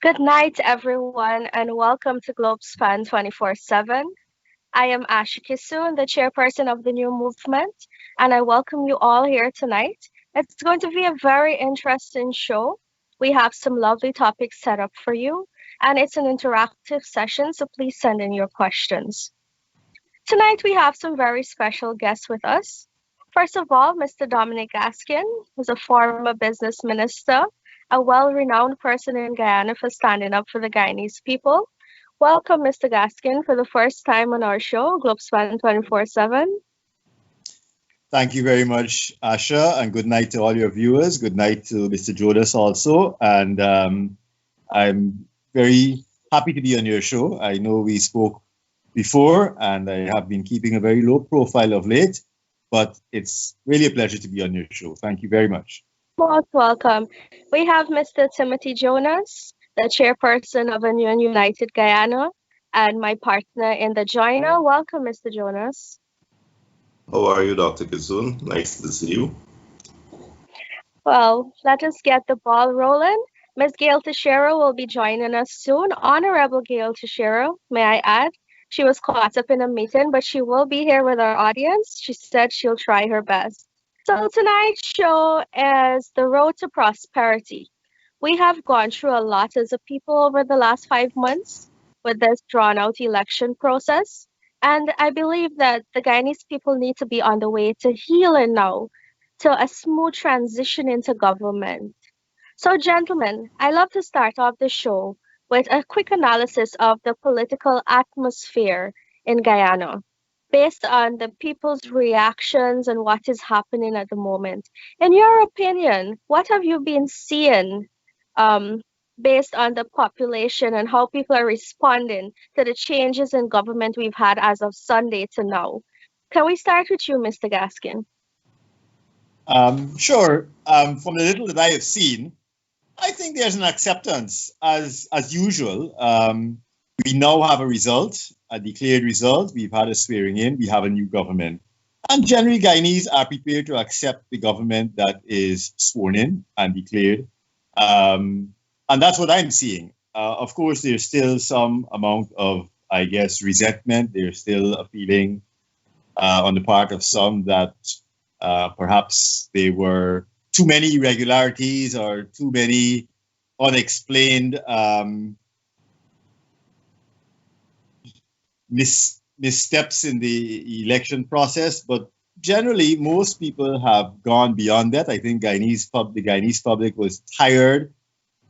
Good night, everyone, and welcome to Globespan 24x7. I am Asha Kisun, the chairperson of the new movement, and I welcome you all here tonight. It's going to be a very interesting show. We have some lovely topics set up for you, and it's an interactive session, so please send in your questions. Tonight, we have some very special guests with us. First of all, Mr. Dominic Gaskin, who's a former business minister, a well renowned person in Guyana for standing up for the Guyanese people. Welcome, Mr. Gaskin, for the first time on our show, Globespan 24x7. Thank you very much, Asha, and good night to all your viewers. Good night to Mr. Jodas also. And I'm very happy to be on your show. I know we spoke before, and I have been keeping a very low profile of late, but it's really a pleasure to be on your show. Thank you very much. Most welcome. We have Mr. Timothy Jonas, the chairperson of a new and united Guyana, and my partner in the joiner. Welcome, Mr. Jonas. How are you, Dr. Kizun? Nice to see you. Well, let us get the ball rolling. Ms. Gail Teixeira will be joining us soon. Honorable Gail Teixeira, may I add? She was caught up in a meeting, but she will be here with our audience. She said she'll try her best. So tonight's show is the road to prosperity. We have gone through a lot as a people over the last 5 months with this drawn-out election process. And I believe that the Guyanese people need to be on the way to healing now, to a smooth transition into government. So, gentlemen, I love to start off the show with a quick analysis of the political atmosphere in Guyana, based on the people's reactions and what is happening at the moment. In your opinion, what have you been seeing based on the population and how people are responding to the changes in government we've had as of Sunday to now? Can we start with you, Mr. Gaskin? Sure. From the little that I have seen, I think there's an acceptance as usual. We now have a result, a declared result. We've had a swearing in. We have a new government. And generally, Guyanese are prepared to accept the government that is sworn in and declared. And that's what I'm seeing. Of course, there's still some amount of, I guess, resentment. There's still a feeling on the part of some that perhaps there were too many irregularities or too many unexplained missteps in the election process. But generally, most people have gone beyond that. I think the Guyanese public was tired,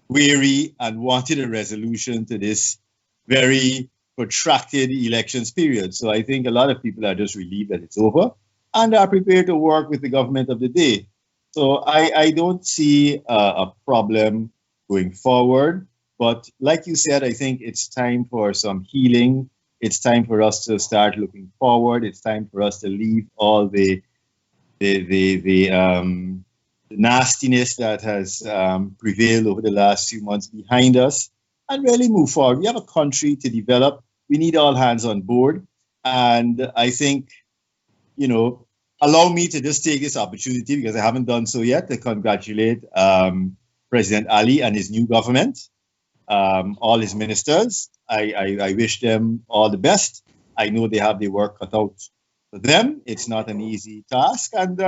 weary, and wanted a resolution to this very protracted elections period. So I think a lot of people are just relieved that it's over and are prepared to work with the government of the day. So I don't see a problem going forward. But like you said, I think it's time for some healing. It's time for us to start looking forward. It's time for us to leave all the nastiness that has prevailed over the last few months behind us and really move forward. We have a country to develop. We need all hands on board. And I think, allow me to just take this opportunity, because I haven't done so yet, to congratulate President Ali and his new government, all his ministers. I wish them all the best. I know they have their work cut out for them. It's not an easy task. And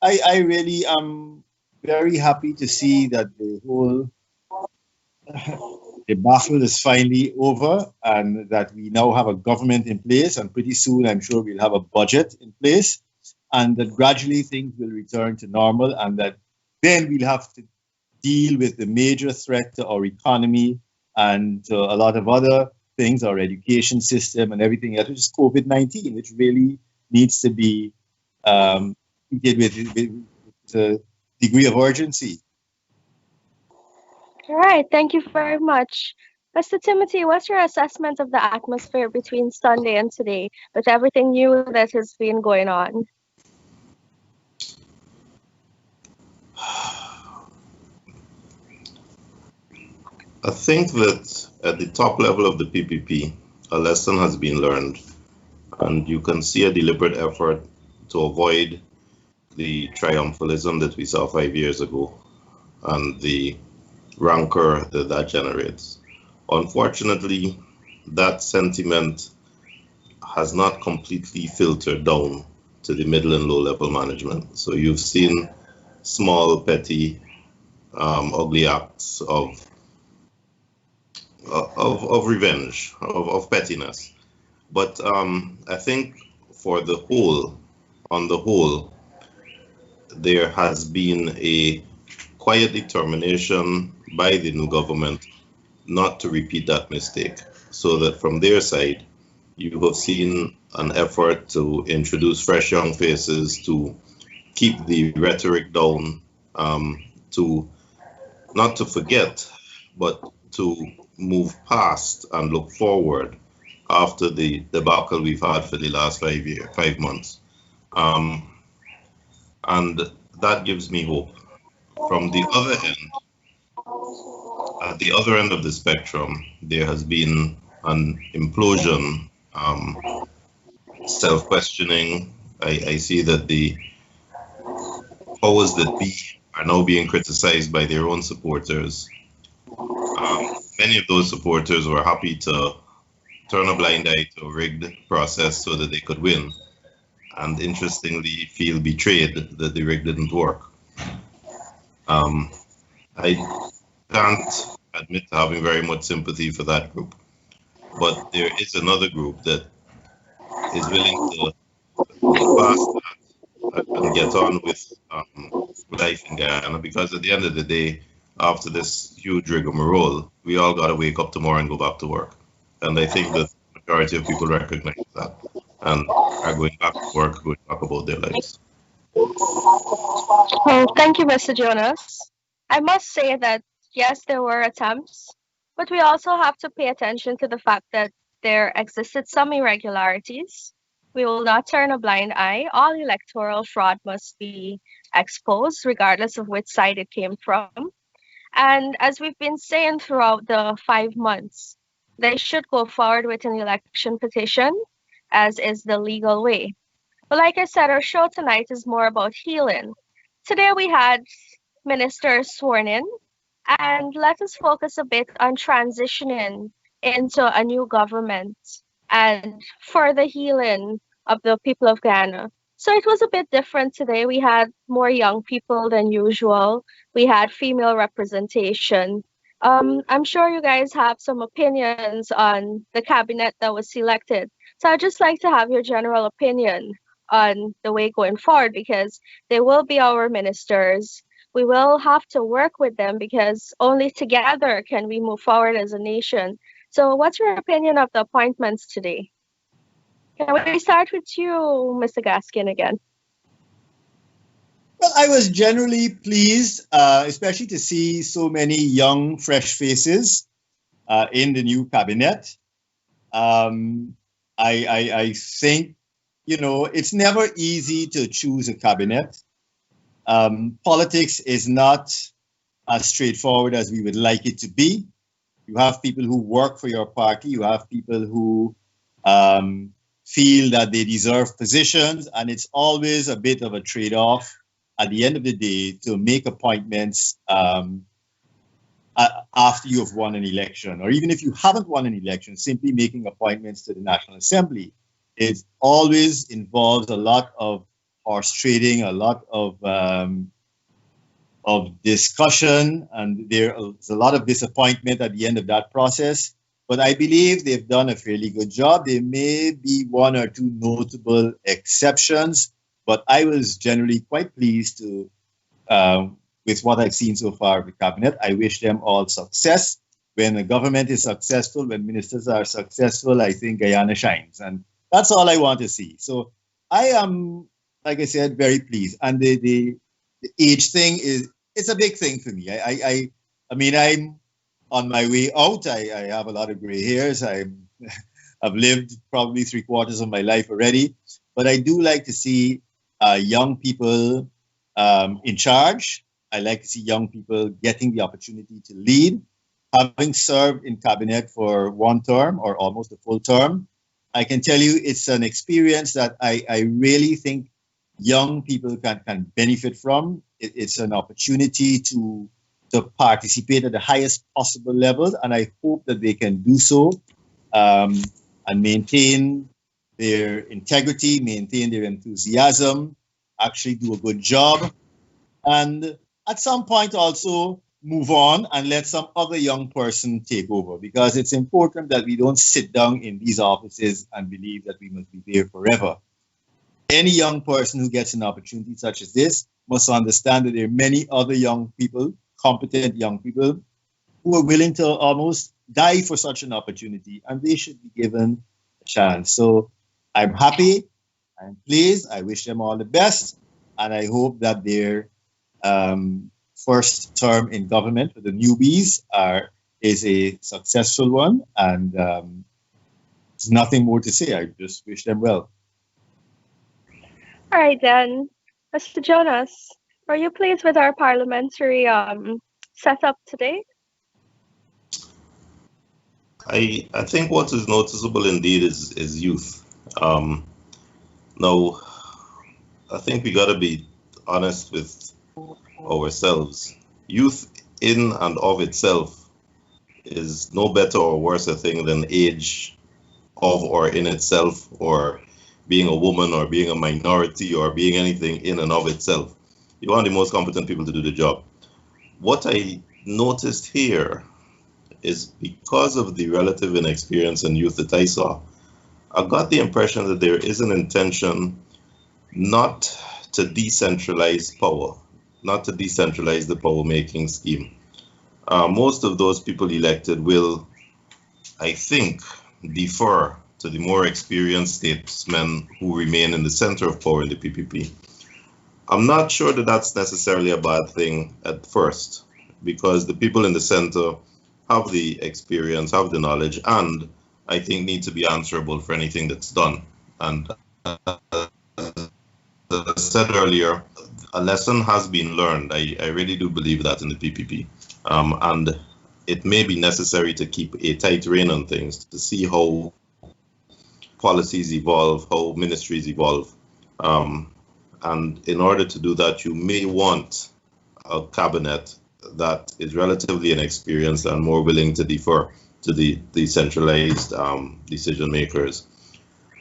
I really am very happy to see that the whole debacle is finally over and that we now have a government in place. And pretty soon, I'm sure we'll have a budget in place. And that gradually things will return to normal, and that then we'll have to deal with the major threat to our economy and to a lot of other things, our education system and everything else, which is COVID-19, which really needs to be treated with a degree of urgency. All right, thank you very much. Mr. Timothy, what's your assessment of the atmosphere between Sunday and today with everything new that has been going on? I think that at the top level of the PPP, a lesson has been learned, and you can see a deliberate effort to avoid the triumphalism that we saw 5 years ago and the rancor that that generates. Unfortunately, that sentiment has not completely filtered down to the middle and low level management. So you've seen small, petty, ugly acts of revenge, of pettiness. But I think for the whole, on the whole, there has been a quiet determination by the new government not to repeat that mistake. So that from their side, you have seen an effort to introduce fresh young faces, to keep the rhetoric down, to not to forget, but to move past and look forward after the debacle we've had for the last 5 months. Um, and that gives me hope. From the other end, at the other end of the spectrum, there has been an implosion, self-questioning. I see that the powers that be are now being criticized by their own supporters. Many of those supporters were happy to turn a blind eye to a rigged process so that they could win, and interestingly feel betrayed that the rig didn't work. I can't admit to having very much sympathy for that group, but there is another group that is willing to look past that and get on with life in Guyana, because at the end of the day, after this huge rigmarole, we all got to wake up tomorrow and go back to work. And I think that the majority of people recognize that and are going back to work, going back about their lives. Oh, thank you, Mr. Jonas. I must say that yes, there were attempts, but we also have to pay attention to the fact that there existed some irregularities. We will not turn a blind eye. All electoral fraud must be exposed, regardless of which side it came from. And as we've been saying throughout the 5 months, they should go forward with an election petition, as is the legal way. But like I said, our show tonight is more about healing. Today we had ministers sworn in, and let us focus a bit on transitioning into a new government and further healing of the people of Guyana. So it was a bit different today. We had more young people than usual. We had female representation. I'm sure you guys have some opinions on the cabinet that was selected. So I'd just like to have your general opinion on the way going forward, because they will be our ministers. We will have to work with them because only together can we move forward as a nation. So what's your opinion of the appointments today? Can we start with you, Mr. Gaskin, again? Well, I was generally pleased, especially to see so many young, fresh faces in the new cabinet. I think, it's never easy to choose a cabinet. Politics is not as straightforward as we would like it to be. You have people who work for your party. You have people who feel that they deserve positions, and it's always a bit of a trade-off at the end of the day to make appointments after you have won an election, or even if you haven't won an election, simply making appointments to the National Assembly. It always involves a lot of horse trading, a lot of discussion, and there's a lot of disappointment at the end of that process. But I believe they've done a fairly good job. There may be one or two notable exceptions, but I was generally quite pleased with what I've seen so far of the cabinet. I wish them all success. When the government is successful, when ministers are successful, I think Guyana shines. And that's all I want to see. So I am, like I said, very pleased. And the age thing it's a big thing for me. I mean, I'm on my way out. I have a lot of gray hairs. I've lived probably 3/4 of my life already. But I do like to see young people in charge. I like to see young people getting the opportunity to lead. Having served in cabinet for one term or almost a full term, I can tell you it's an experience that I really think young people can benefit from. It's an opportunity to to participate at the highest possible level, and I hope that they can do so and maintain their integrity, maintain their enthusiasm, actually do a good job, and at some point also move on and let some other young person take over, because it's important that we don't sit down in these offices and believe that we must be there forever. Any young person who gets an opportunity such as this must understand that there are many other young people, competent young people, who are willing to almost die for such an opportunity, and they should be given a chance. So I'm happy, I'm pleased, I wish them all the best, and I hope that their first term in government for the newbies is a successful one, and there's nothing more to say. I just wish them well. All right, then. Mr. Jonas, are you pleased with our parliamentary setup today? I think what is noticeable indeed is youth. Now, I think we got to be honest with ourselves. Youth in and of itself is no better or worse a thing than age of or in itself, or being a woman, or being a minority, or being anything in and of itself. You want the most competent people to do the job. What I noticed here is, because of the relative inexperience and youth that I saw, I got the impression that there is an intention not to decentralize power, not to decentralize the power-making scheme. Most of those people elected will, I think, defer to the more experienced statesmen who remain in the center of power in the PPP. I'm not sure that that's necessarily a bad thing at first, because the people in the center have the experience, have the knowledge, and I think need to be answerable for anything that's done. And as I said earlier, a lesson has been learned. I really do believe that in the PPP. And it may be necessary to keep a tight rein on things to see how policies evolve, how ministries evolve. And in order to do that, you may want a cabinet that is relatively inexperienced and more willing to defer to the decentralized decision makers.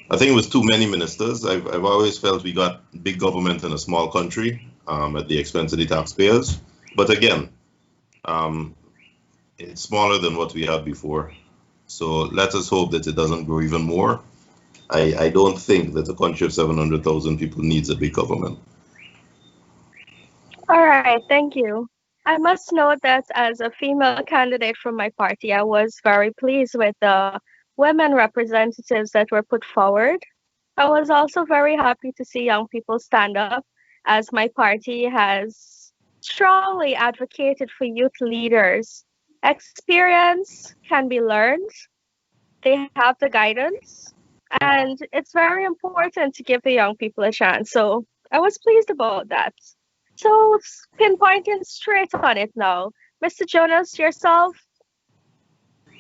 I think it was too many ministers. I've always felt we got big government in a small country at the expense of the taxpayers. But again, it's smaller than what we had before. So let us hope that it doesn't grow even more. I don't think that a country of 700,000 people needs a big government. All right, thank you. I must note that as a female candidate from my party, I was very pleased with the women representatives that were put forward. I was also very happy to see young people stand up, as my party has strongly advocated for youth leaders. Experience can be learned, they have the guidance, and it's very important to give the young people a chance. So I was pleased about that. So pinpointing straight on it now, Mr. Jonas, yourself,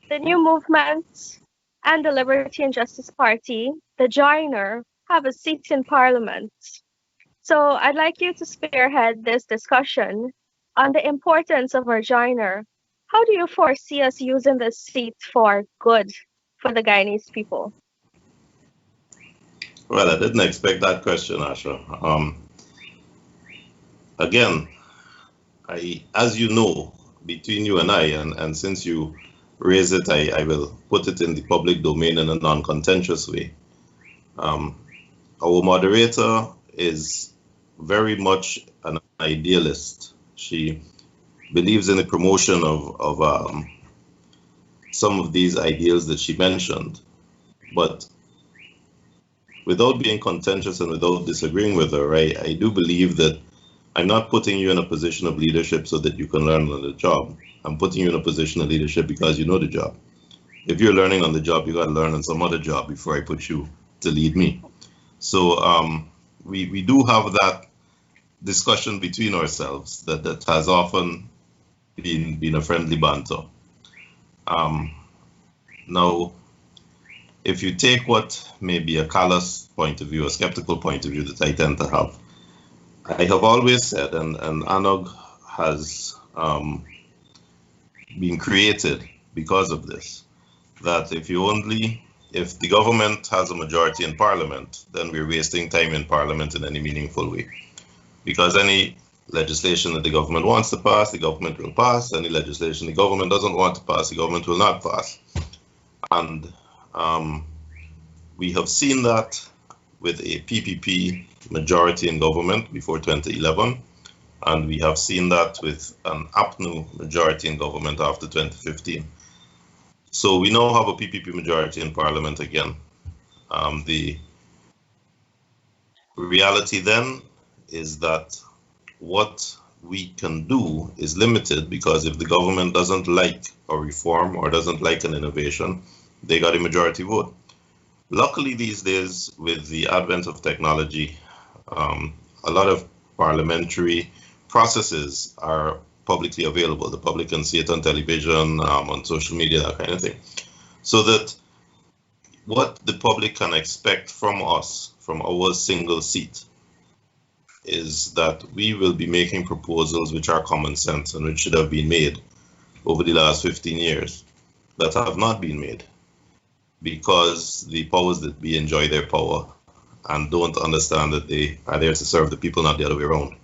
the new movement, and the Liberty and Justice Party, the joiner, have a seat in Parliament. So I'd like you to spearhead this discussion on the importance of our joiner. How do you foresee us using this seat for good for the Guyanese people? Well, I didn't expect that question, Asha. Again, as you know, between you and I, and since you raise it, I will put it in the public domain in a non-contentious way. Our moderator is very much an idealist. She believes in the promotion of some of these ideals that she mentioned, but without being contentious and without disagreeing with her, I do believe that I'm not putting you in a position of leadership so that you can learn on the job. I'm putting you in a position of leadership because you know the job. If you're learning on the job, you got to learn on some other job before I put you to lead me. So we do have that discussion between ourselves that has often been a friendly banter. Now, if you take what may be a callous point of view, a skeptical point of view that I tend to have, I have always said, and Anog has been created because of this. That if the government has a majority in parliament, then we're wasting time in parliament in any meaningful way. Because any legislation that the government wants to pass, the government will pass. Any legislation the government doesn't want to pass, the government will not pass. And we have seen that with a PPP majority in government before 2011, and we have seen that with an APNU majority in government after 2015. So we now have a PPP majority in parliament again. The reality then is that what we can do is limited, because if the government doesn't like a reform or doesn't like an innovation, they got a majority vote. Luckily these days, with the advent of technology, a lot of parliamentary processes are publicly available. The public can see it on television, on social media, that kind of thing. So that what the public can expect from us, from our single seat, is that we will be making proposals which are common sense and which should have been made over the last 15 years that have not been made, because the powers that be enjoy their power and don't understand that they are there to serve the people, not the other way around.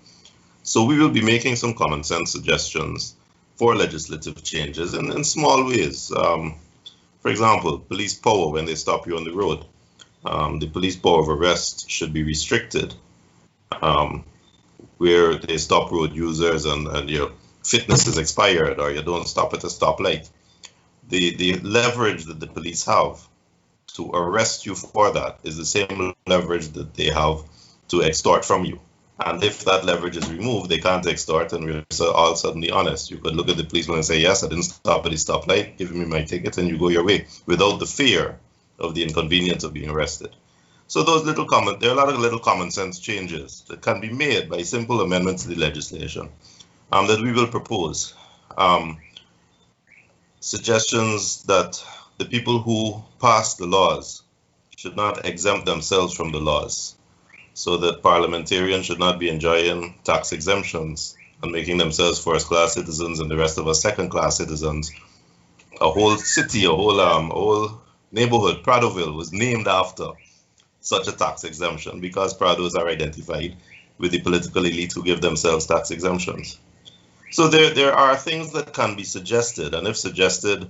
So we will be making some common sense suggestions for legislative changes in small ways. For example, police power when they stop you on the road. The police power of arrest should be restricted, where they stop road users and your fitness is expired or you don't stop at a stoplight. The leverage that the police have to arrest you for that is the same leverage that they have to extort from you. And if that leverage is removed, they can't extort, and we're all suddenly honest. You could look at the policeman and say, yes, I didn't stop at the stoplight, give me my ticket, and you go your way without the fear of the inconvenience of being arrested. So there are a lot of little common sense changes that can be made by simple amendments to the legislation that we will propose. Suggestions that the people who pass the laws should not exempt themselves from the laws, so that parliamentarians should not be enjoying tax exemptions and making themselves first-class citizens and the rest of us second-class citizens. A whole city, a whole neighborhood, Pradoville, was named after such a tax exemption because Prados are identified with the political elite who give themselves tax exemptions. So there are things that can be suggested, and if suggested,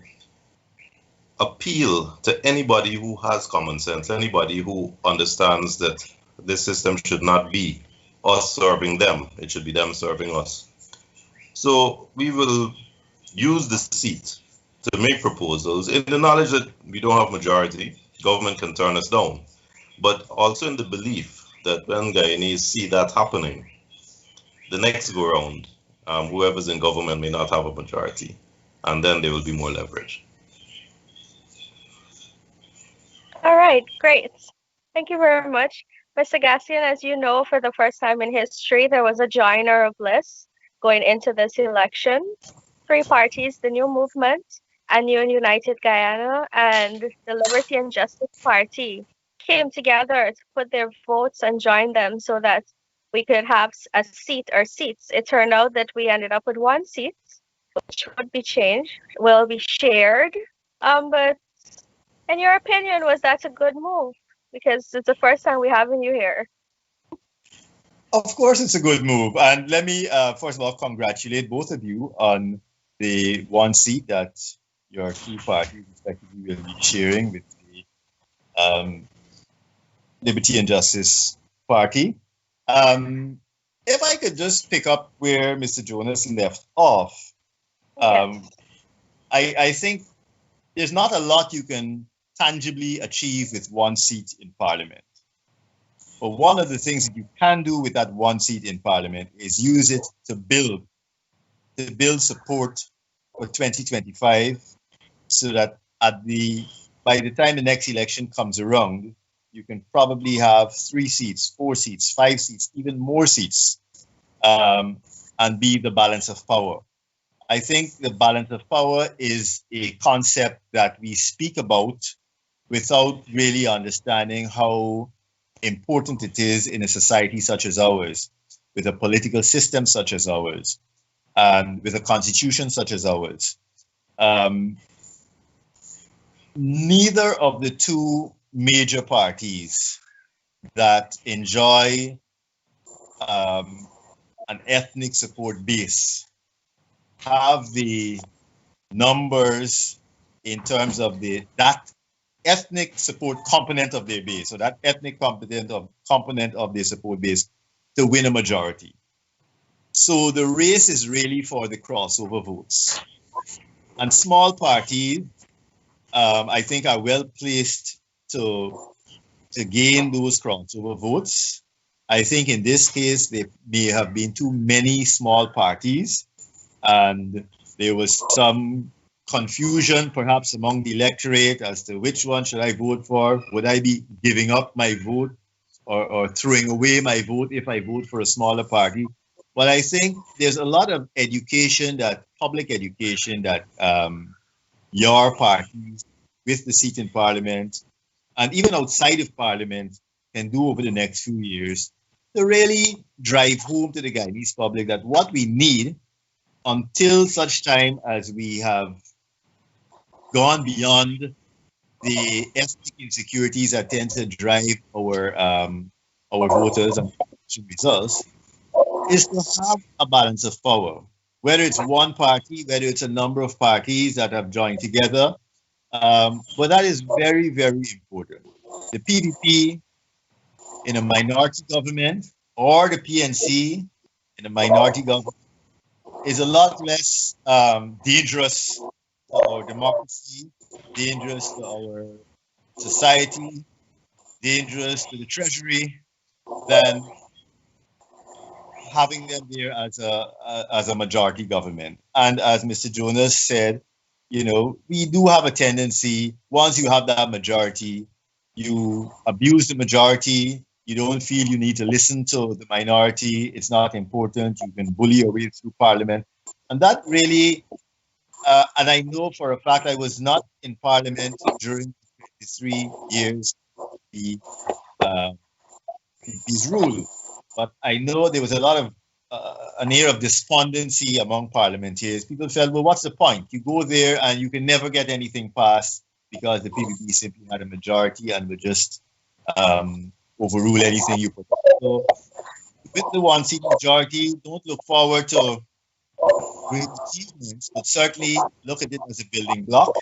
appeal to anybody who has common sense, anybody who understands that this system should not be us serving them, it should be them serving us. So we will use the seat to make proposals in the knowledge that we don't have majority, government can turn us down, but also in the belief that when Guyanese see that happening, the next go round, whoever's in government may not have a majority, and then there will be more leverage. All right, great. Thank you very much. Mr. Gassian, as you know, for the first time in history, there was a joiner of bliss going into this election. Three parties, the New Movement, and New and United Guyana, and the Liberty and Justice Party, came together to put their votes and join them so that we could have a seat or seats. It turned out that we ended up with one seat, which would be changed, will be shared. But in your opinion, was that a good move? Because it's the first time we're having you here. Of course, it's a good move. And let me, first of all, congratulate both of you on the one seat that your two parties respectively will be sharing with the Liberty and Justice Party. If I could just pick up where Mr. Jonas left off, I think there's not a lot you can tangibly achieve with one seat in Parliament. But one of the things that you can do with that one seat in Parliament is use it to build support for 2025, so that by the time the next election comes around, you can probably have 3 seats, 4 seats, 5 seats, even more seats, and be the balance of power. I think the balance of power is a concept that we speak about without really understanding how important it is in a society such as ours, with a political system such as ours, and with a constitution such as ours. Um, neither of the two major parties that enjoy an ethnic support base have the numbers in terms of that ethnic support component of their base, so that ethnic component of their support base to win a majority. So the race is really for the crossover votes. And small parties, I think, are well placed to gain those crossover votes. I think in this case, there may have been too many small parties, and there was some confusion perhaps among the electorate as to which one should I vote for. Would I be giving up my vote or throwing away my vote if I vote for a smaller party? But I think there's a lot of public education that your parties with the seat in parliament and even outside of parliament can do over the next few years to really drive home to the Guyanese public that what we need until such time as we have gone beyond the ethnic insecurities that tend to drive our voters and results is to have a balance of power. Whether it's one party, whether it's a number of parties that have joined together, but that is very, very important. The PDP in a minority government or the PNC in a minority government is a lot less dangerous to our democracy, dangerous to our society, dangerous to the treasury than having them there as a majority government. And as Mr. Jonas said, we do have a tendency, once you have that majority, you abuse the majority, you don't feel you need to listen to the minority, it's not important, you can bully your way through parliament. And that really, and I know for a fact I was not in parliament during the 3 years these rule, but I know there was a lot of an air of despondency among parliamentarians. People felt, well, what's the point? You go there and you can never get anything passed because the PPP simply had a majority and would just overrule anything you put. So with the one-seat majority, don't look forward to great achievements, but certainly look at it as a building block.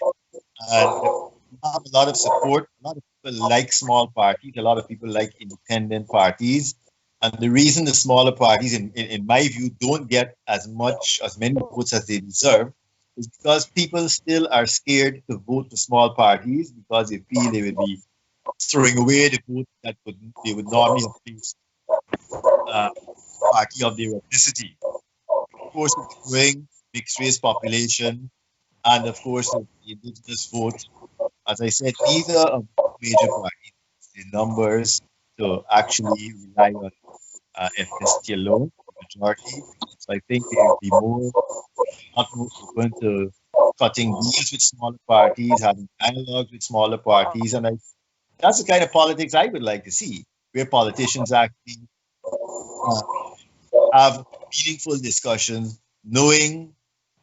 And have a lot of support. A lot of people like small parties. A lot of people like independent parties. And the reason the smaller parties, in my view, don't get as many votes as they deserve is because people still are scared to vote for small parties because they feel they would be throwing away the vote that they would normally have placed party of their ethnicity. Of course, with the growing mixed race population, and of course, the indigenous vote, as I said, neither of the major parties the numbers to actually rely on ethnicity alone, the majority. So I think they will be not more open to cutting deals with smaller parties, having dialogue with smaller parties, and that's the kind of politics I would like to see, where politicians actually have meaningful discussions, knowing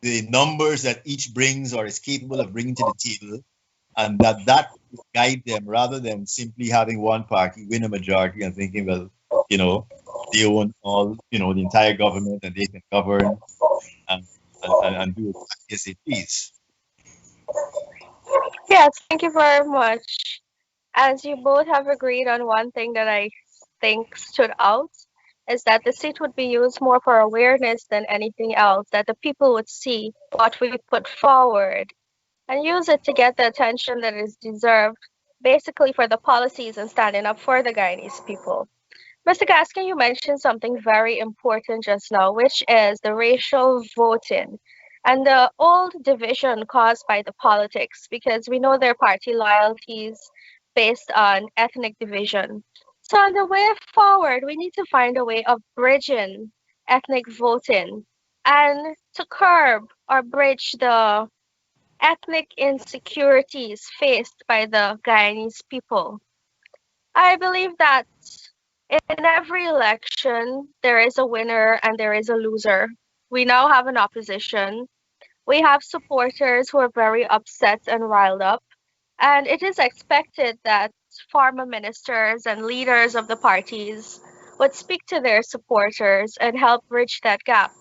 the numbers that each brings or is capable of bringing to the table, and that will guide them rather than simply having one party win a majority and thinking, well, they own all, the entire government and they can govern and do it as they please. Yes, thank you very much. As you both have agreed on one thing that I think stood out is that the seat would be used more for awareness than anything else, that the people would see what we put forward and use it to get the attention that is deserved, basically for the policies and standing up for the Guyanese people. Mr. Gaskin, you mentioned something very important just now, which is the racial voting and the old division caused by the politics, because we know their party loyalties based on ethnic division. So on the way forward, we need to find a way of bridging ethnic voting and to curb or bridge the ethnic insecurities faced by the Guyanese people. I believe that in every election, there is a winner and there is a loser. We now have an opposition. We have supporters who are very upset and riled up, and it is expected that former ministers and leaders of the parties would speak to their supporters and help bridge that gap.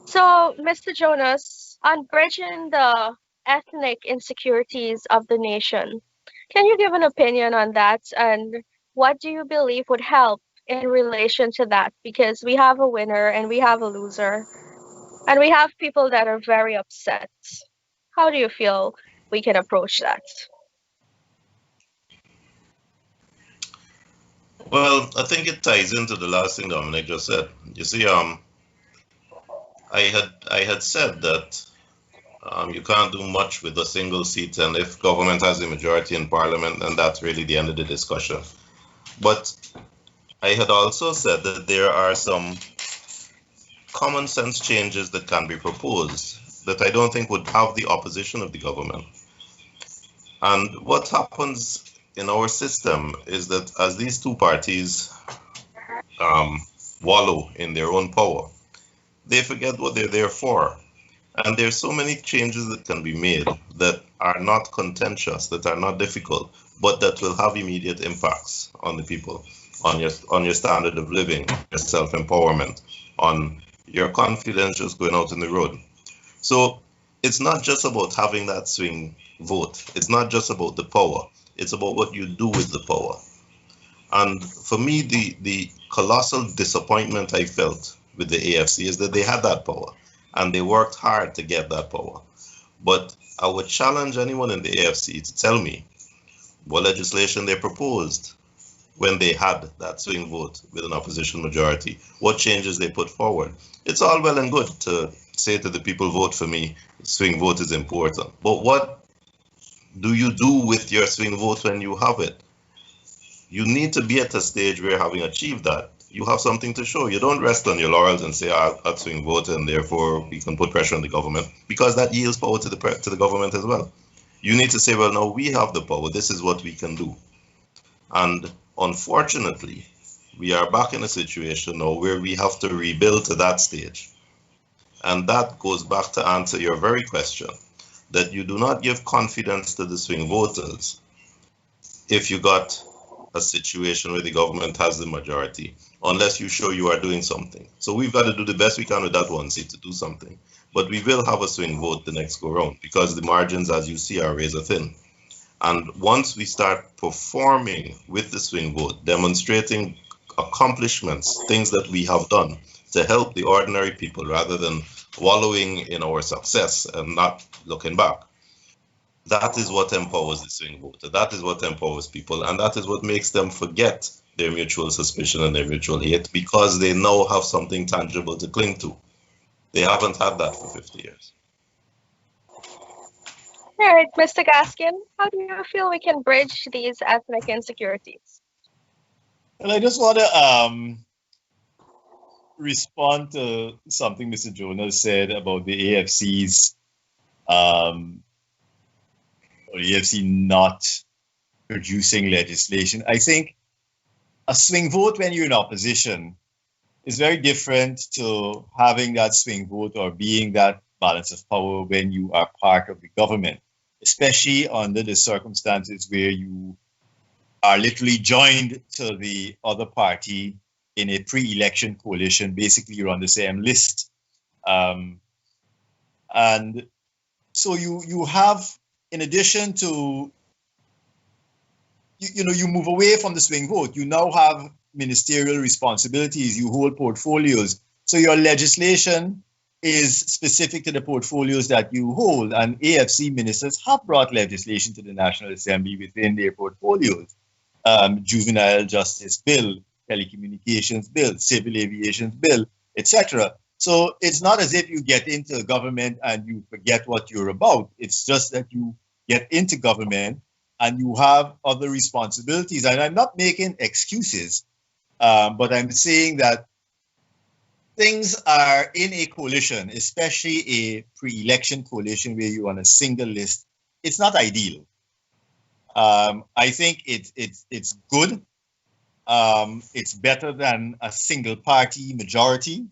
So, Mr. Jonas, on bridging the ethnic insecurities of the nation, can you give an opinion on that? And what do you believe would help in relation to that? Because we have a winner and we have a loser, and we have people that are very upset. How do you feel we can approach that? Well, I think it ties into the last thing Dominic just said. You see, I had said that you can't do much with a single seat, and if government has a majority in parliament, then that's really the end of the discussion. But I had also said that there are some common sense changes that can be proposed that I don't think would have the opposition of the government. And what happens in our system is that as these two parties um, wallow in their own power, they forget what they're there for. And there's so many changes that can be made that are not contentious, that are not difficult, but that will have immediate impacts on the people, on your standard of living, your self-empowerment, on your confidence just going out in the road. So it's not just about having that swing vote. It's not just about the power. It's about what you do with the power. And for me, the colossal disappointment I felt with the AFC is that they had that power and they worked hard to get that power. But I would challenge anyone in the AFC to tell me what legislation they proposed when they had that swing vote with an opposition majority, what changes they put forward. It's all well and good to say to the people, vote for me, swing vote is important. But what do you do with your swing vote when you have it? You need to be at a stage where, having achieved that, you have something to show. You don't rest on your laurels and say, I'll swing vote and therefore we can put pressure on the government, because that yields power to the government as well. You need to say, well, no, we have the power. This is what we can do. And unfortunately, we are back in a situation now where we have to rebuild to that stage. And that goes back to answer your very question, that you do not give confidence to the swing voters if you got a situation where the government has the majority, unless you show you are doing something. So we've got to do the best we can with that one seat to do something. But we will have a swing vote the next go round, because the margins, as you see, are razor thin. And once we start performing with the swing vote, demonstrating accomplishments, things that we have done to help the ordinary people rather than wallowing in our success and not looking back, that is what empowers the swing voter. That is what empowers people. And that is what makes them forget their mutual suspicion and their mutual hate, because they now have something tangible to cling to. They haven't had that for 50 years. All right, Mr. Gaskin, how do you feel we can bridge these ethnic insecurities? Well, I just want to respond to something Mr. Jonas said about the AFC's or the AFC not producing legislation. I think a swing vote when you're in opposition is very different to having that swing vote or being that balance of power when you are part of the government, especially under the circumstances where you are literally joined to the other party in a pre-election coalition. Basically, you're on the same list. And so you have, in addition to, you move away from the swing vote. You now have ministerial responsibilities. You hold portfolios. So your legislation is specific to the portfolios that you hold. And AFC ministers have brought legislation to the National Assembly within their portfolios. Juvenile justice bill, telecommunications bill, civil aviation bill, etc. So it's not as if you get into government and you forget what you're about. It's just that you get into government and you have other responsibilities. And I'm not making excuses, but I'm saying that things are in a coalition, especially a pre-election coalition where you're on a single list. It's not ideal. I think it's good. It's better than a single party majority.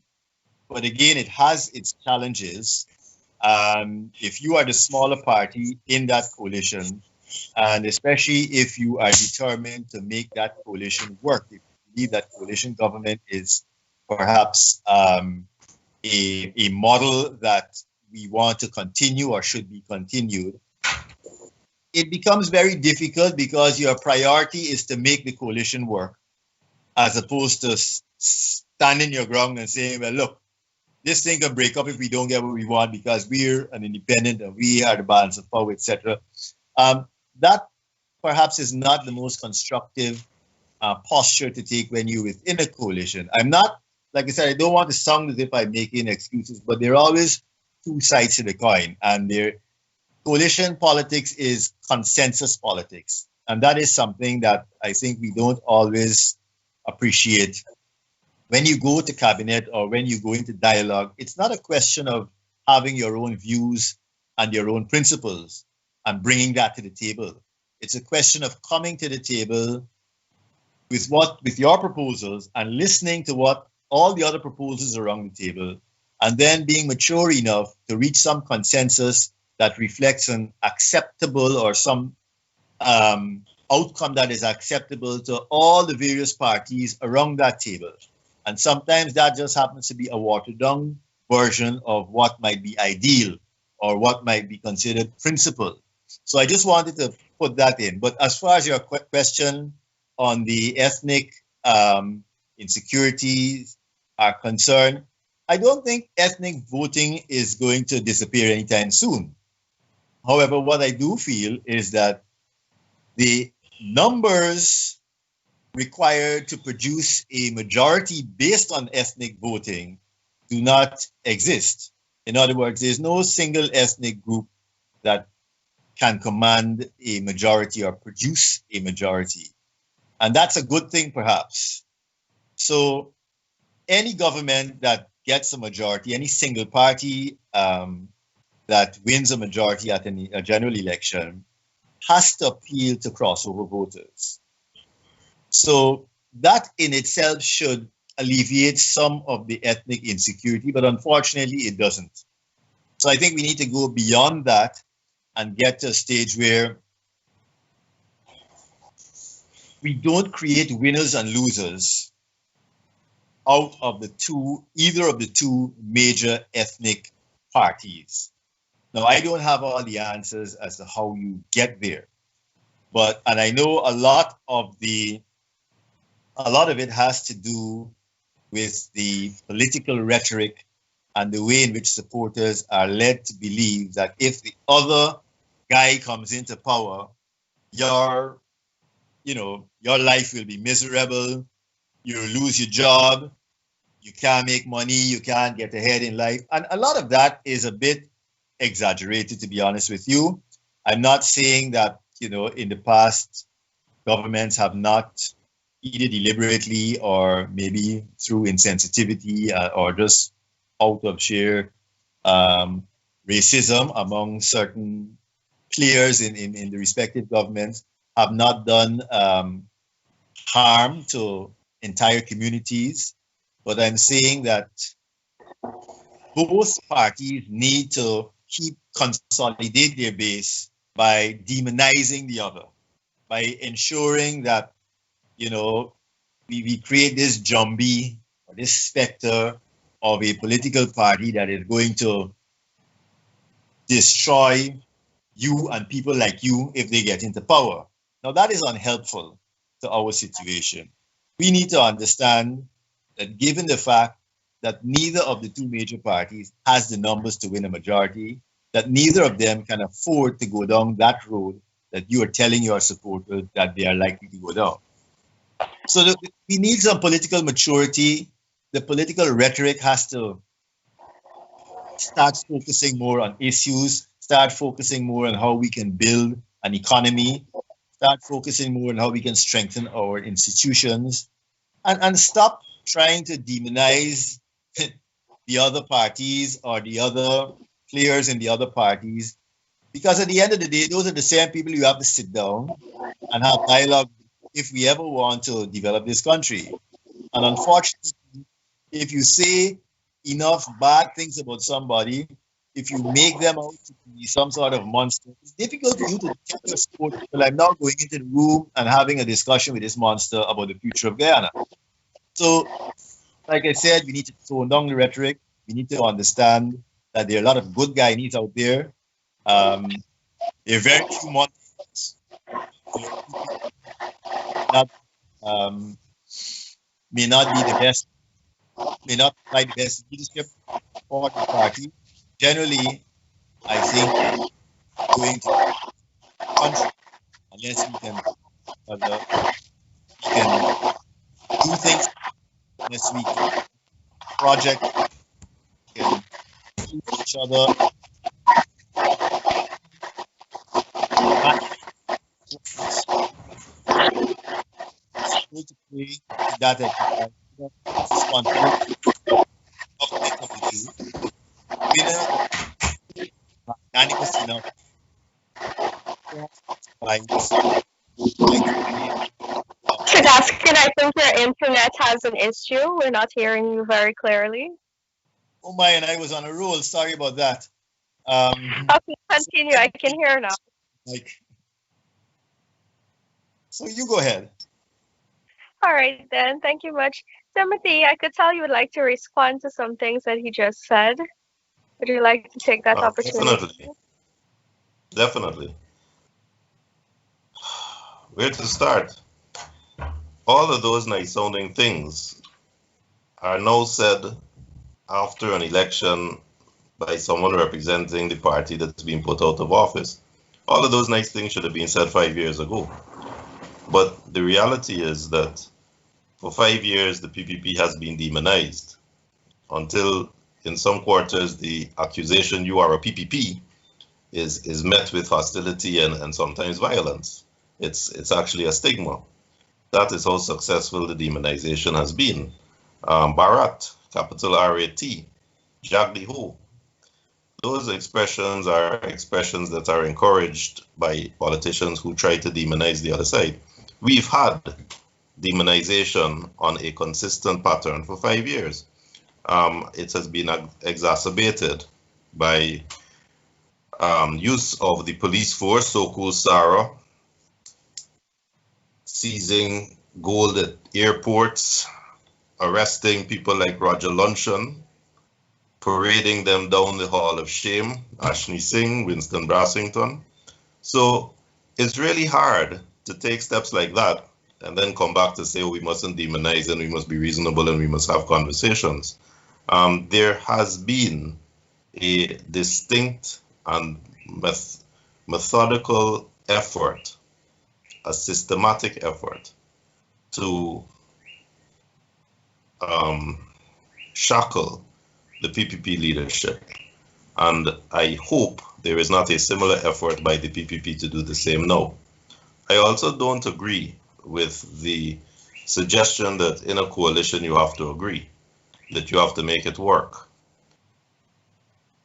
But again, it has its challenges. If you are the smaller party in that coalition, and especially if you are determined to make that coalition work, if you believe that coalition government is perhaps a model that we want to continue or should be continued, it becomes very difficult because your priority is to make the coalition work as opposed to standing your ground and saying, well, look, this thing can break up if we don't get what we want because we're an independent and we are the balance of power, etc. That perhaps is not the most constructive posture to take when you're within a coalition. I'm not, like I said, I don't want to sound as if I'm making excuses, but there are always two sides to the coin. And coalition politics is consensus politics. And that is something that I think we don't always appreciate. When you go to cabinet or when you go into dialogue, it's not a question of having your own views and your own principles and bringing that to the table. It's a question of coming to the table with your proposals and listening to what all the other proposals around the table, and then being mature enough to reach some consensus that reflects an acceptable or some outcome that is acceptable to all the various parties around that table. And sometimes that just happens to be a watered down version of what might be ideal or what might be considered principle. So I just wanted to put that in. But as far as your question on the ethnic insecurities are concerned, I don't think ethnic voting is going to disappear anytime soon. However, what I do feel is that the numbers required to produce a majority based on ethnic voting do not exist. In other words, there's no single ethnic group that can command a majority or produce a majority. And that's a good thing, perhaps. So any government that gets a majority, any single party that wins a majority at a general election has to appeal to crossover voters. So that in itself should alleviate some of the ethnic insecurity, but unfortunately it doesn't. So I think we need to go beyond that and get to a stage where we don't create winners and losers out of either of the two major ethnic parties. Now, I don't have all the answers as to how you get there, and I know a lot of it has to do with the political rhetoric and the way in which supporters are led to believe that if the other guy comes into power, your life will be miserable, you'll lose your job, you can't make money, you can't get ahead in life. And a lot of that is a bit exaggerated, to be honest with you. I'm not saying that, in the past, governments have not either deliberately or maybe through insensitivity or just out of sheer racism among certain players in the respective governments have not done harm to entire communities. But I'm saying that both parties need to consolidate their base by demonizing the other, by ensuring that, we create this zombie or this specter of a political party that is going to destroy you and people like you if they get into power. Now, that is unhelpful to our situation. We need to understand that given the fact that neither of the two major parties has the numbers to win a majority, that neither of them can afford to go down that road that you are telling your supporters that they are likely to go down. So we need some political maturity. The political rhetoric has to start focusing more on issues, start focusing more on how we can build an economy, start focusing more on how we can strengthen our institutions, and stop trying to demonize the other parties or the other players in the other parties. Because at the end of the day, those are the same people you have to sit down and have dialogue if we ever want to develop this country. And unfortunately, if you say enough bad things about somebody, if you make them out to be some sort of monster, it's difficult for you to tell your sport. Well, I'm now going into the room and having a discussion with this monster about the future of Guyana. So, like I said, we need to tone down the rhetoric. We need to understand that there are a lot of good Guyanese out there. There are very few monsters. Not, may not be the best, may not provide the best leadership for the party. Generally, I think going to the country unless we can do things, unless we can project, we can do each other. To play that exercise, responsibility of the do. Winner, unanimous enough. Sebastian, I think your internet has an issue. We're not hearing you very clearly. Oh my, and I was on a roll. Sorry about that. Okay, continue. I can hear now. So you go ahead. All right, then. Thank you much. Timothy, I could tell you would like to respond to some things that he just said. Would you like to take that opportunity? Definitely. Where to start? All of those nice sounding things are now said after an election by someone representing the party that's been put out of office. All of those nice things should have been said 5 years ago. But the reality is that for 5 years, the PPP has been demonized until in some quarters, the accusation you are a PPP is met with hostility and sometimes violence. It's actually a stigma. That is how successful the demonization has been. Barat, capital R-A-T, Jagdi Ho. Those expressions are expressions that are encouraged by politicians who try to demonize the other side. We've had demonization on a consistent pattern for 5 years. It has been exacerbated by use of the police force, so-called SARA, seizing gold at airports, arresting people like Roger Luncheon, parading them down the Hall of Shame, Ashni Singh, Winston Brassington. So it's really hard to take steps like that and then come back to say, oh, we mustn't demonize and we must be reasonable and we must have conversations. There has been a distinct and methodical effort, a systematic effort to shackle the PPP leadership. And I hope there is not a similar effort by the PPP to do the same now. I also don't agree with the suggestion that in a coalition you have to agree, that you have to make it work.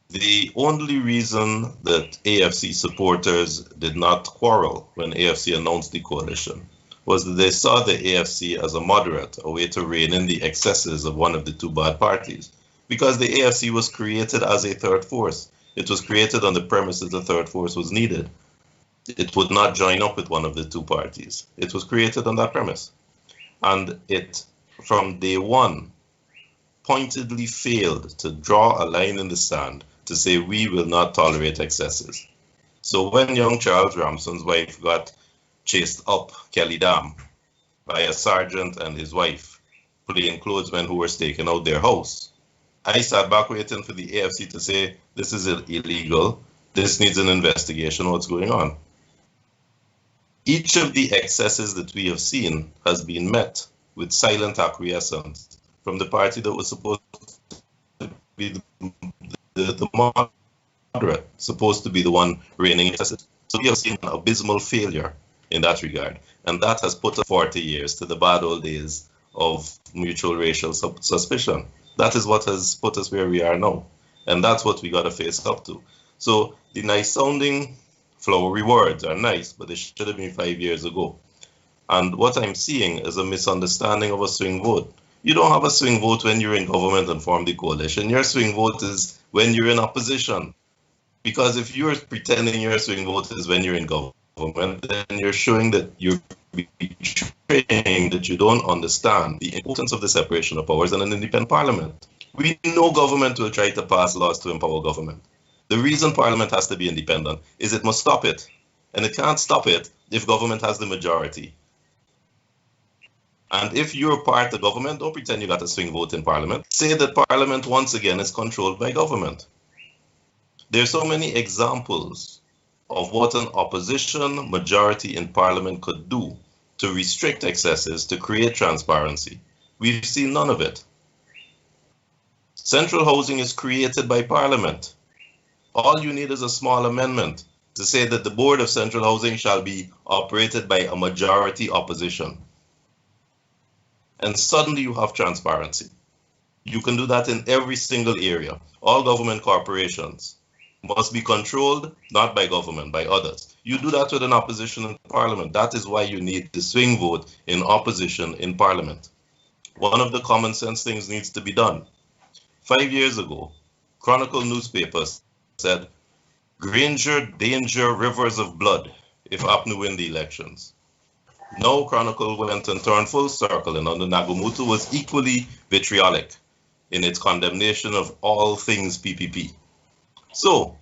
The only reason that AFC supporters did not quarrel when AFC announced the coalition was that they saw the AFC as a moderate, a way to rein in the excesses of one of the two bad parties. Because the AFC was created as a third force. It was created on the premise that the third force was needed. It would not join up with one of the two parties. It was created on that premise. And it, from day one, pointedly failed to draw a line in the sand to say we will not tolerate excesses. So when young Charles Ramson's wife got chased up Kelly Dam by a sergeant and his wife, plainclothesmen who were staking out their house, I sat back waiting for the AFC to say, this is illegal, this needs an investigation, what's going on? Each of the excesses that we have seen has been met with silent acquiescence from the party that was supposed to be the moderate, supposed to be the one reigning in excesses. So we have seen an abysmal failure in that regard. And that has put us 40 years to the bad old days of mutual racial suspicion. That is what has put us where we are now. And that's what we got to face up to. So the nice sounding flowery words are nice, but they should have been 5 years ago. And what I'm seeing is a misunderstanding of a swing vote. You don't have a swing vote when you're in government and form the coalition. Your swing vote is when you're in opposition. Because if you're pretending your swing vote is when you're in government, then you're showing that you're betraying that you don't understand the importance of the separation of powers and an independent parliament. We know government will try to pass laws to empower government. The reason parliament has to be independent is it must stop it. And it can't stop it if government has the majority. And if you're part of government, don't pretend you got a swing vote in parliament. Say that parliament once again is controlled by government. There's so many examples of what an opposition majority in parliament could do to restrict excesses, to create transparency. We've seen none of it. Central housing is created by parliament. All you need is a small amendment to say that the board of central housing shall be operated by a majority opposition. And suddenly you have transparency. You can do that in every single area. All government corporations must be controlled, not by government, by others. You do that with an opposition in parliament. That is why you need the swing vote in opposition in parliament. One of the common sense things needs to be done. 5 years ago, Chronicle newspapers said, Granger, danger, rivers of blood if APNU win the elections. Now Chronicle went and turned full circle, and under Nagumutu was equally vitriolic in its condemnation of all things PPP. So,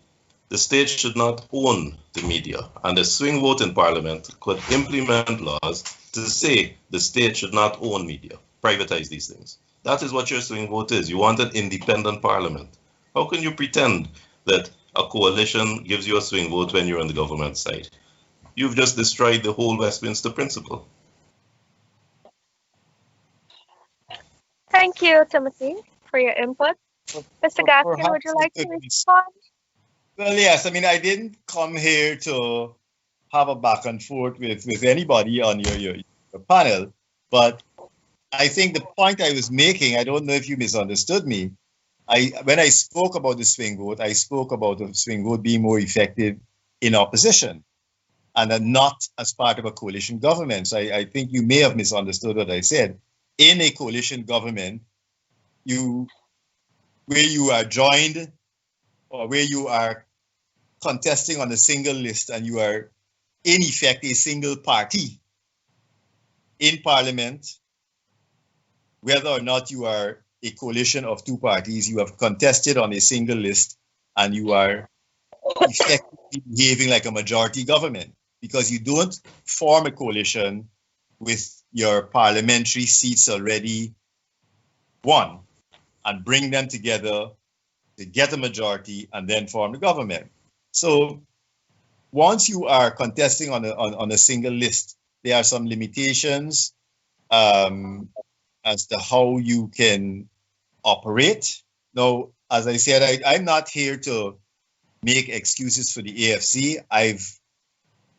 the state should not own the media, and a swing vote in parliament could implement laws to say the state should not own media, privatize these things. That is what your swing vote is. You want an independent parliament. How can you pretend that a coalition gives you a swing vote when you're on the government side? You've just destroyed the whole Westminster principle. Thank you, Timothy, for your input. Mr. Garcia, would you like to respond? Well, yes. I mean, I didn't come here to have a back and forth with anybody on your panel, but I think the point I was making, I don't know if you misunderstood me. When I spoke about the swing vote, I spoke about the swing vote being more effective in opposition and not as part of a coalition government. So I think you may have misunderstood what I said. In a coalition government, where you are joined or where you are contesting on a single list and you are in effect a single party in parliament, whether or not you are a coalition of two parties, you have contested on a single list and you are effectively behaving like a majority government because you don't form a coalition with your parliamentary seats already won and bring them together to get a majority and then form the government. So once you are contesting on a single list, there are some limitations as to how you can operate. Now, as I said, I'm not here to make excuses for the AFC. I've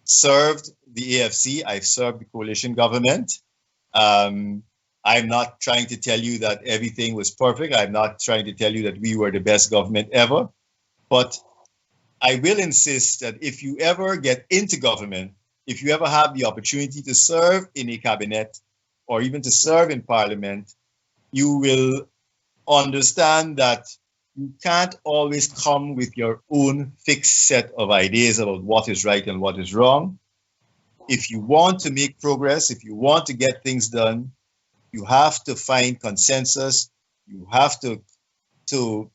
served the AFC. I've served the coalition government. I'm not trying to tell you that everything was perfect. I'm not trying to tell you that we were the best government ever. But I will insist that if you ever get into government, if you ever have the opportunity to serve in a cabinet or even to serve in parliament, you will understand that you can't always come with your own fixed set of ideas about what is right and what is wrong. If you want to make progress, if you want to get things done, you have to find consensus. You have to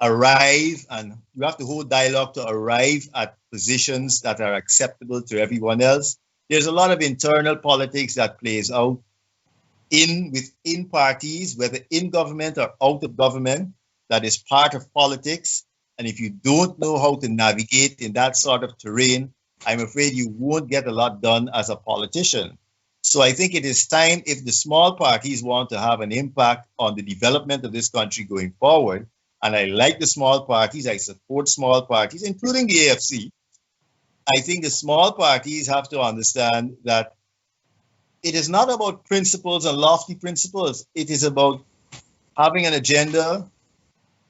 arrive and you have to hold dialogue to arrive at positions that are acceptable to everyone else. There's a lot of internal politics that plays out within parties, whether in government or out of government, that is part of politics. And if you don't know how to navigate in that sort of terrain, I'm afraid you won't get a lot done as a politician. So I think it is time, if the small parties want to have an impact on the development of this country going forward, and I like the small parties, I support small parties, including the AFC, I think the small parties have to understand that it is not about principles and lofty principles. It is about having an agenda,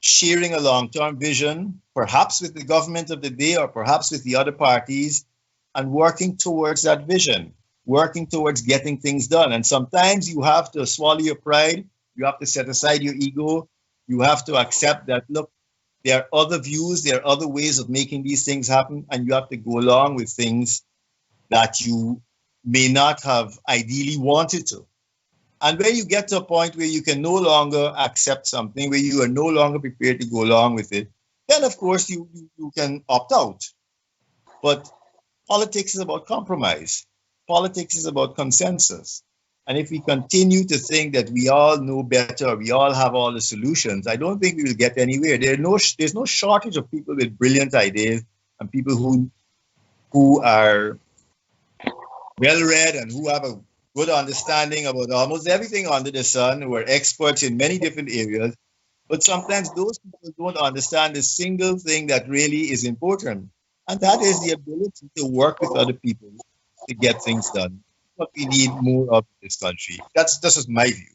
sharing a long-term vision, perhaps with the government of the day or perhaps with the other parties, and working towards that vision, working towards getting things done. And sometimes you have to swallow your pride. You have to set aside your ego. You have to accept that, look, There are other views, there are other ways of making these things happen, and you have to go along with things that you may not have ideally wanted to. And when you get to a point where you can no longer accept something, where you are no longer prepared to go along with it, then of course you can opt out. But politics is about compromise. Politics is about consensus. And if we continue to think that we all know better, we all have all the solutions, I don't think we will get anywhere. There's no shortage of people with brilliant ideas and people who are well-read and who have a good understanding about almost everything under the sun, who are experts in many different areas. But sometimes those people don't understand the single thing that really is important, and that is the ability to work with other people to get things done. What we need more of in this country. This is my view.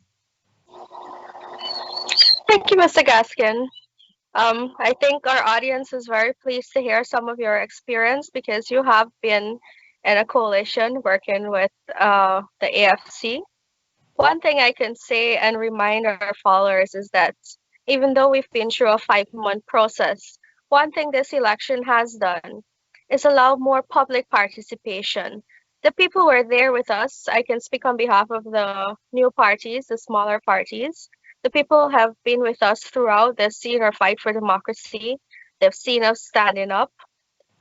Thank you, Mr. Gaskin. I think our audience is very pleased to hear some of your experience because you have been in a coalition working with the AFC. One thing I can say and remind our followers is that even though we've been through a 5-month process, one thing this election has done is allow more public participation. The people who are there with us, I can speak on behalf of the new parties, the smaller parties. The people have been with us throughout. They've seen our fight for democracy. They've seen us standing up.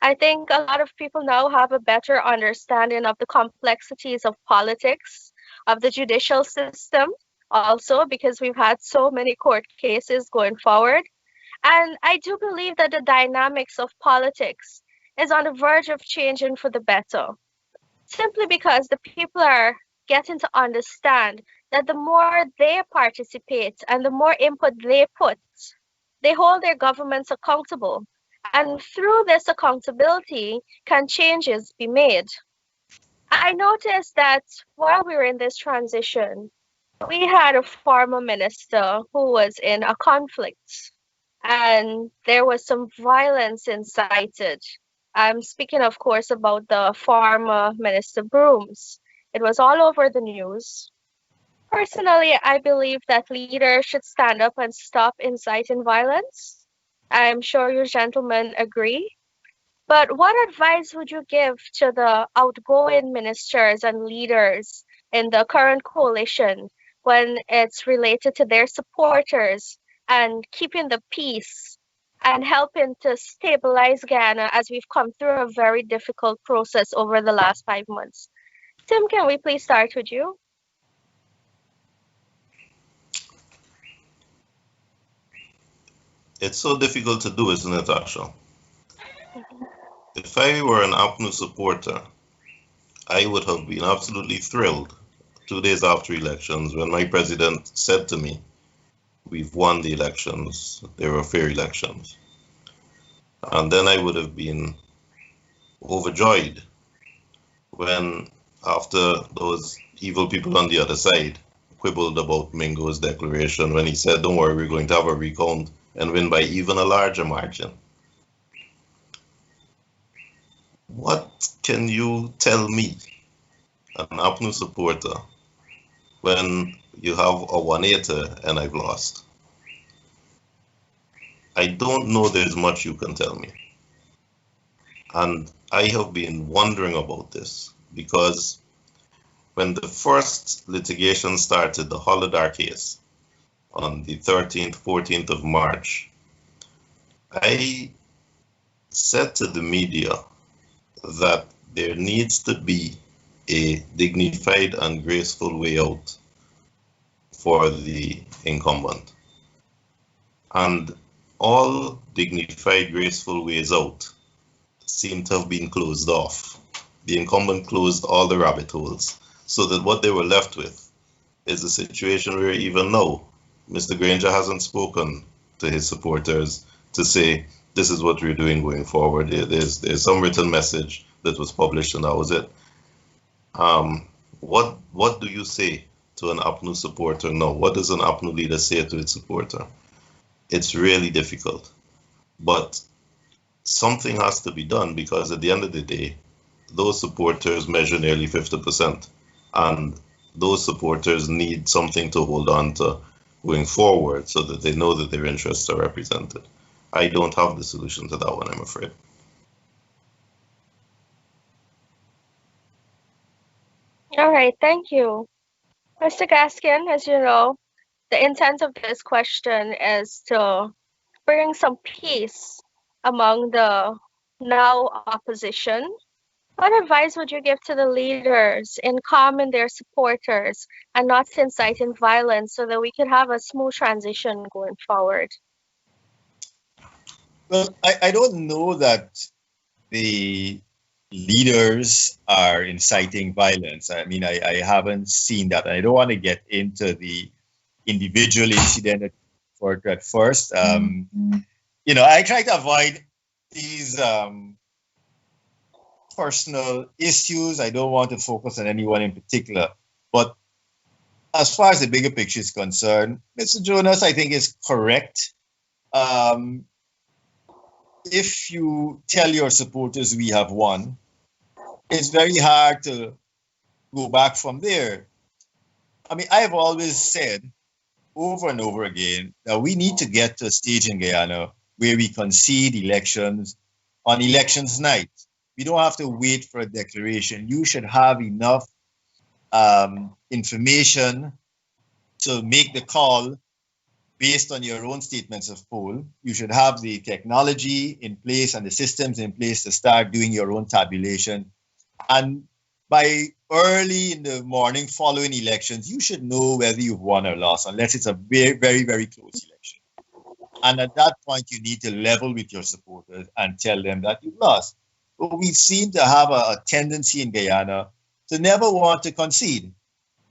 I think a lot of people now have a better understanding of the complexities of politics, of the judicial system, also because we've had so many court cases going forward. And I do believe that the dynamics of politics is on the verge of changing for the better, simply because the people are getting to understand that the more they participate and the more input they put, they hold their governments accountable. And through this accountability, can changes be made? I noticed that while we were in this transition, we had a former minister who was in a conflict and there was some violence incited. I'm speaking, of course, about the former Minister Brooms. It was all over the news. Personally, I believe that leaders should stand up and stop inciting violence. I'm sure you gentlemen agree. But what advice would you give to the outgoing ministers and leaders in the current coalition when it's related to their supporters and keeping the peace and helping to stabilize Guyana as we've come through a very difficult process over the last 5 months? Tim, can we please start with you? It's so difficult to do, isn't it, Asha? If I were an APNU supporter, I would have been absolutely thrilled 2 days after elections when my president said to me, "We've won the elections, they were fair elections." And then I would have been overjoyed when, after those evil people on the other side quibbled about Mingo's declaration, when he said, "Don't worry, we're going to have a recount and win by even a larger margin." What can you tell me, an APNU supporter, when you have a 180 and I've lost? I don't know there's much you can tell me. And I have been wondering about this because when the first litigation started, the Holidar case, on the 13th, 14th of March, I said to the media that there needs to be a dignified and graceful way out for the incumbent. And all dignified, graceful ways out seem to have been closed off. The incumbent closed all the rabbit holes, so that what they were left with is a situation where even now, Mr. Granger hasn't spoken to his supporters to say, this is what we're doing going forward. There's some written message that was published and that was it. What do you say to an APNU supporter now? What does an APNU leader say to its supporter? It's really difficult, but something has to be done because at the end of the day, those supporters measure nearly 50%, and those supporters need something to hold on to going forward so that they know that their interests are represented. I don't have the solution to that one, I'm afraid. All right, thank you. Mr. Gaskin, as you know, the intent of this question is to bring some peace among the now opposition. What advice would you give to the leaders in calming their supporters and not inciting violence so that we could have a smooth transition going forward? Well, I don't know that the leaders are inciting violence. I mean, I haven't seen that. I don't want to get into the individual incident at first. I try to avoid these personal issues. I don't want to focus on anyone in particular. But as far as the bigger picture is concerned, Mr. Jonas, I think, is correct. If you tell your supporters we have won, it's very hard to go back from there. I mean, I have always said over and over again that we need to get to a stage in Guyana where we concede elections on elections night. We don't have to wait for a declaration. You should have enough information to make the call based on your own statements of poll. You should have the technology in place and the systems in place to start doing your own tabulation. And by early in the morning following elections, you should know whether you've won or lost, unless it's a very, very, very close election. And at that point, you need to level with your supporters and tell them that you've lost. But we seem to have a tendency in Guyana to never want to concede.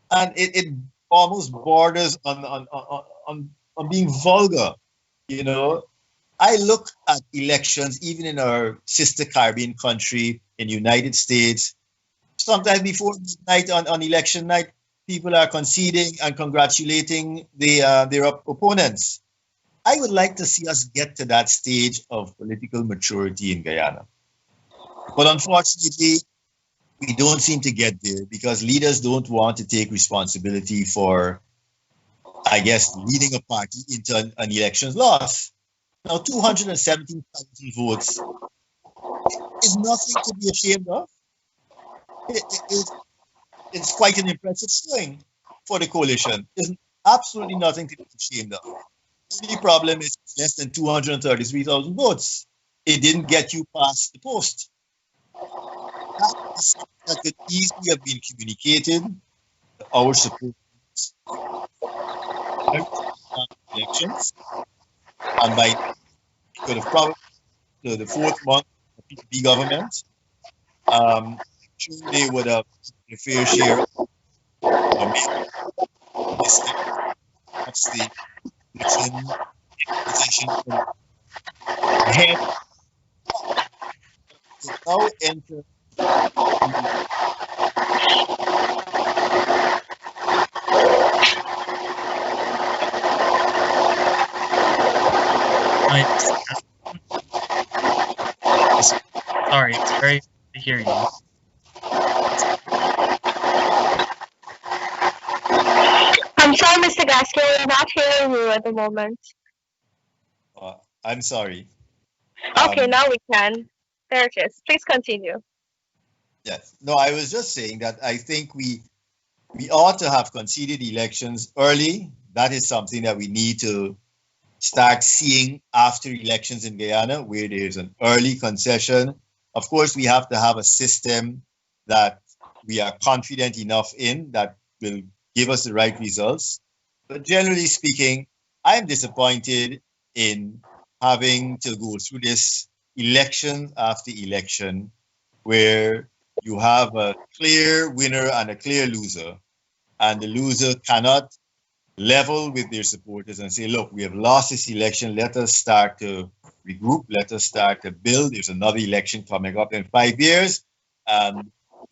And it almost borders on being vulgar. I look at elections, even in our sister Caribbean country, in United States. Sometimes before midnight on election night, people are conceding and congratulating their opponents. I would like to see us get to that stage of political maturity in Guyana. But unfortunately, we don't seem to get there because leaders don't want to take responsibility for, I guess, leading a party into an elections loss. Now, 217,000 votes is nothing to be ashamed of. It's quite an impressive swing for the coalition. There's absolutely nothing to be ashamed of. The problem is less than 233,000 votes. It didn't get you past the post. That could easily have been communicated to our supporters elections, and by could have probably the fourth month of PPP government, sure they would have a fair share of this. That's the position ahead to now enter. Sorry, it's very hard to hear you. I'm sorry, Mr. Gaskin, we're not hearing you at the moment. I'm sorry. Okay, now we can. There it is. Please continue. Yes. No, I was just saying that I think we ought to have conceded elections early. That is something that we need to start seeing after elections in Guyana, where there's an early concession. Of course, we have to have a system that we are confident enough in that will give us the right results. But generally speaking, I am disappointed in having to go through this election after election where you have a clear winner and a clear loser, and the loser cannot level with their supporters and say, look, we have lost this election. Let us start to regroup. Let us start to build. There's another election coming up in 5 years.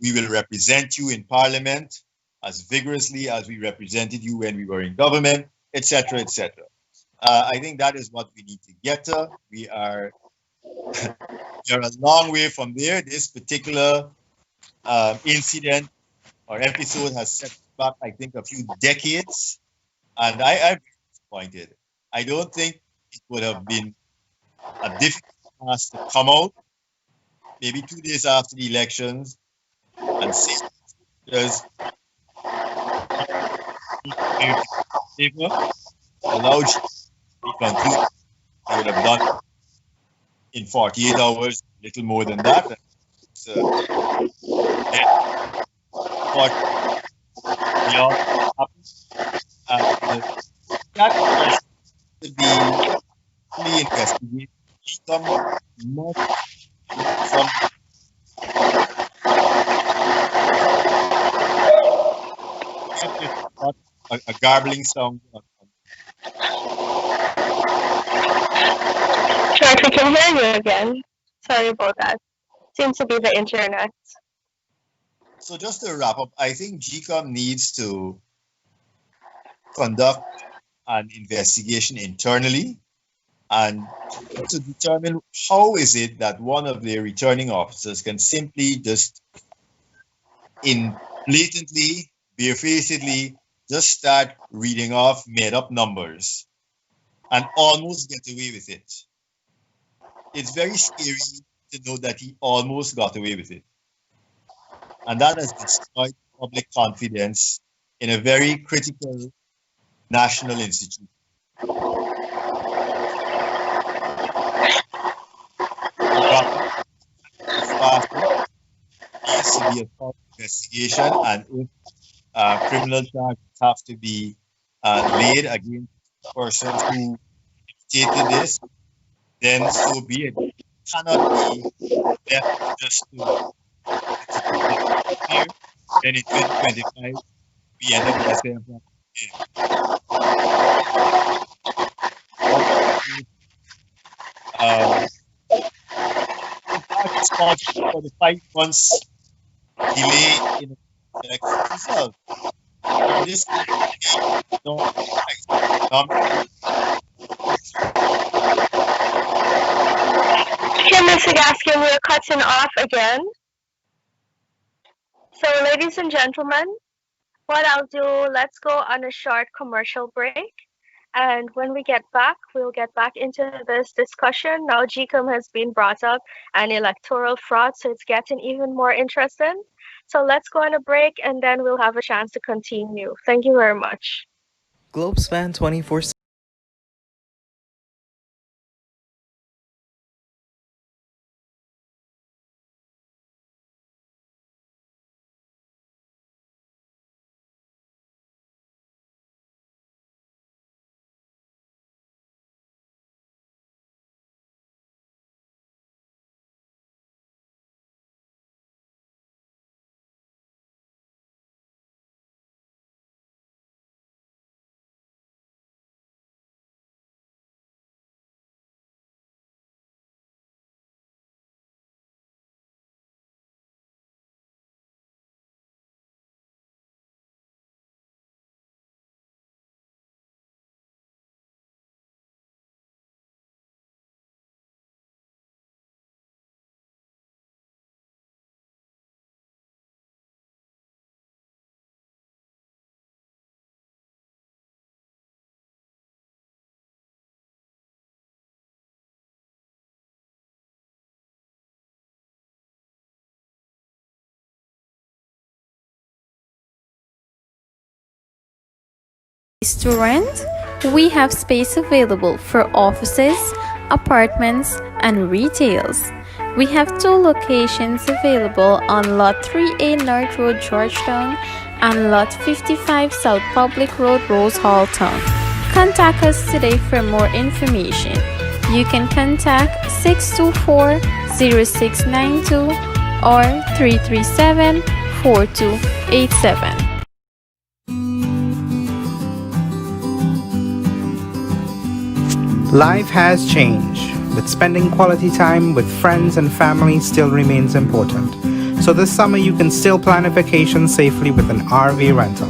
We will represent you in parliament as vigorously as we represented you when we were in government, etc., etc. I think that is what we need to get to. We are a long way from there. This particular incident or episode has set back, I think, a few decades. And I'm disappointed. I don't think it would have been a difficult task to come out maybe 2 days after the elections and say there's paper allowed to be concluded. They would have done in 48 hours, a little more than that. So, what we all happened, that question should be fully investigated. Some not from a garbling sound. George, we can hear you again. Sorry about that. Seems to be the internet. So just to wrap up, I think GCOM needs to conduct an investigation internally and to determine how is it that one of their returning officers can simply just blatantly, barefacedly just start reading off made-up numbers and almost get away with it. It's very scary to know that he almost got away with it. And that has destroyed public confidence in a very critical national institution. Needs to be a thorough investigation, and if criminal charges have to be laid against persons who dictated this, then so be it. It cannot be left just to here. Then in 2025, we end up with the same responsible for the 5 months delay in the election result. In this Mr. Gaskin, we're cutting off again. So, ladies and gentlemen, what I'll do, let's go on a short commercial break. And when we get back, we'll get back into this discussion. Now GCOM has been brought up and electoral fraud, so it's getting even more interesting. So let's go on a break and then we'll have a chance to continue. Thank you very much. Globespan 24x7. To rent, we have space available for offices, apartments, and retails. We have 2 locations available on Lot 3A North Road, Georgetown, and Lot 55 South Public Road, Rose Hall Town. Contact us today for more information. You can contact 624-0692 or 337-4287. Life has changed, but spending quality time with friends and family still remains important. So this summer you can still plan a vacation safely with an RV rental.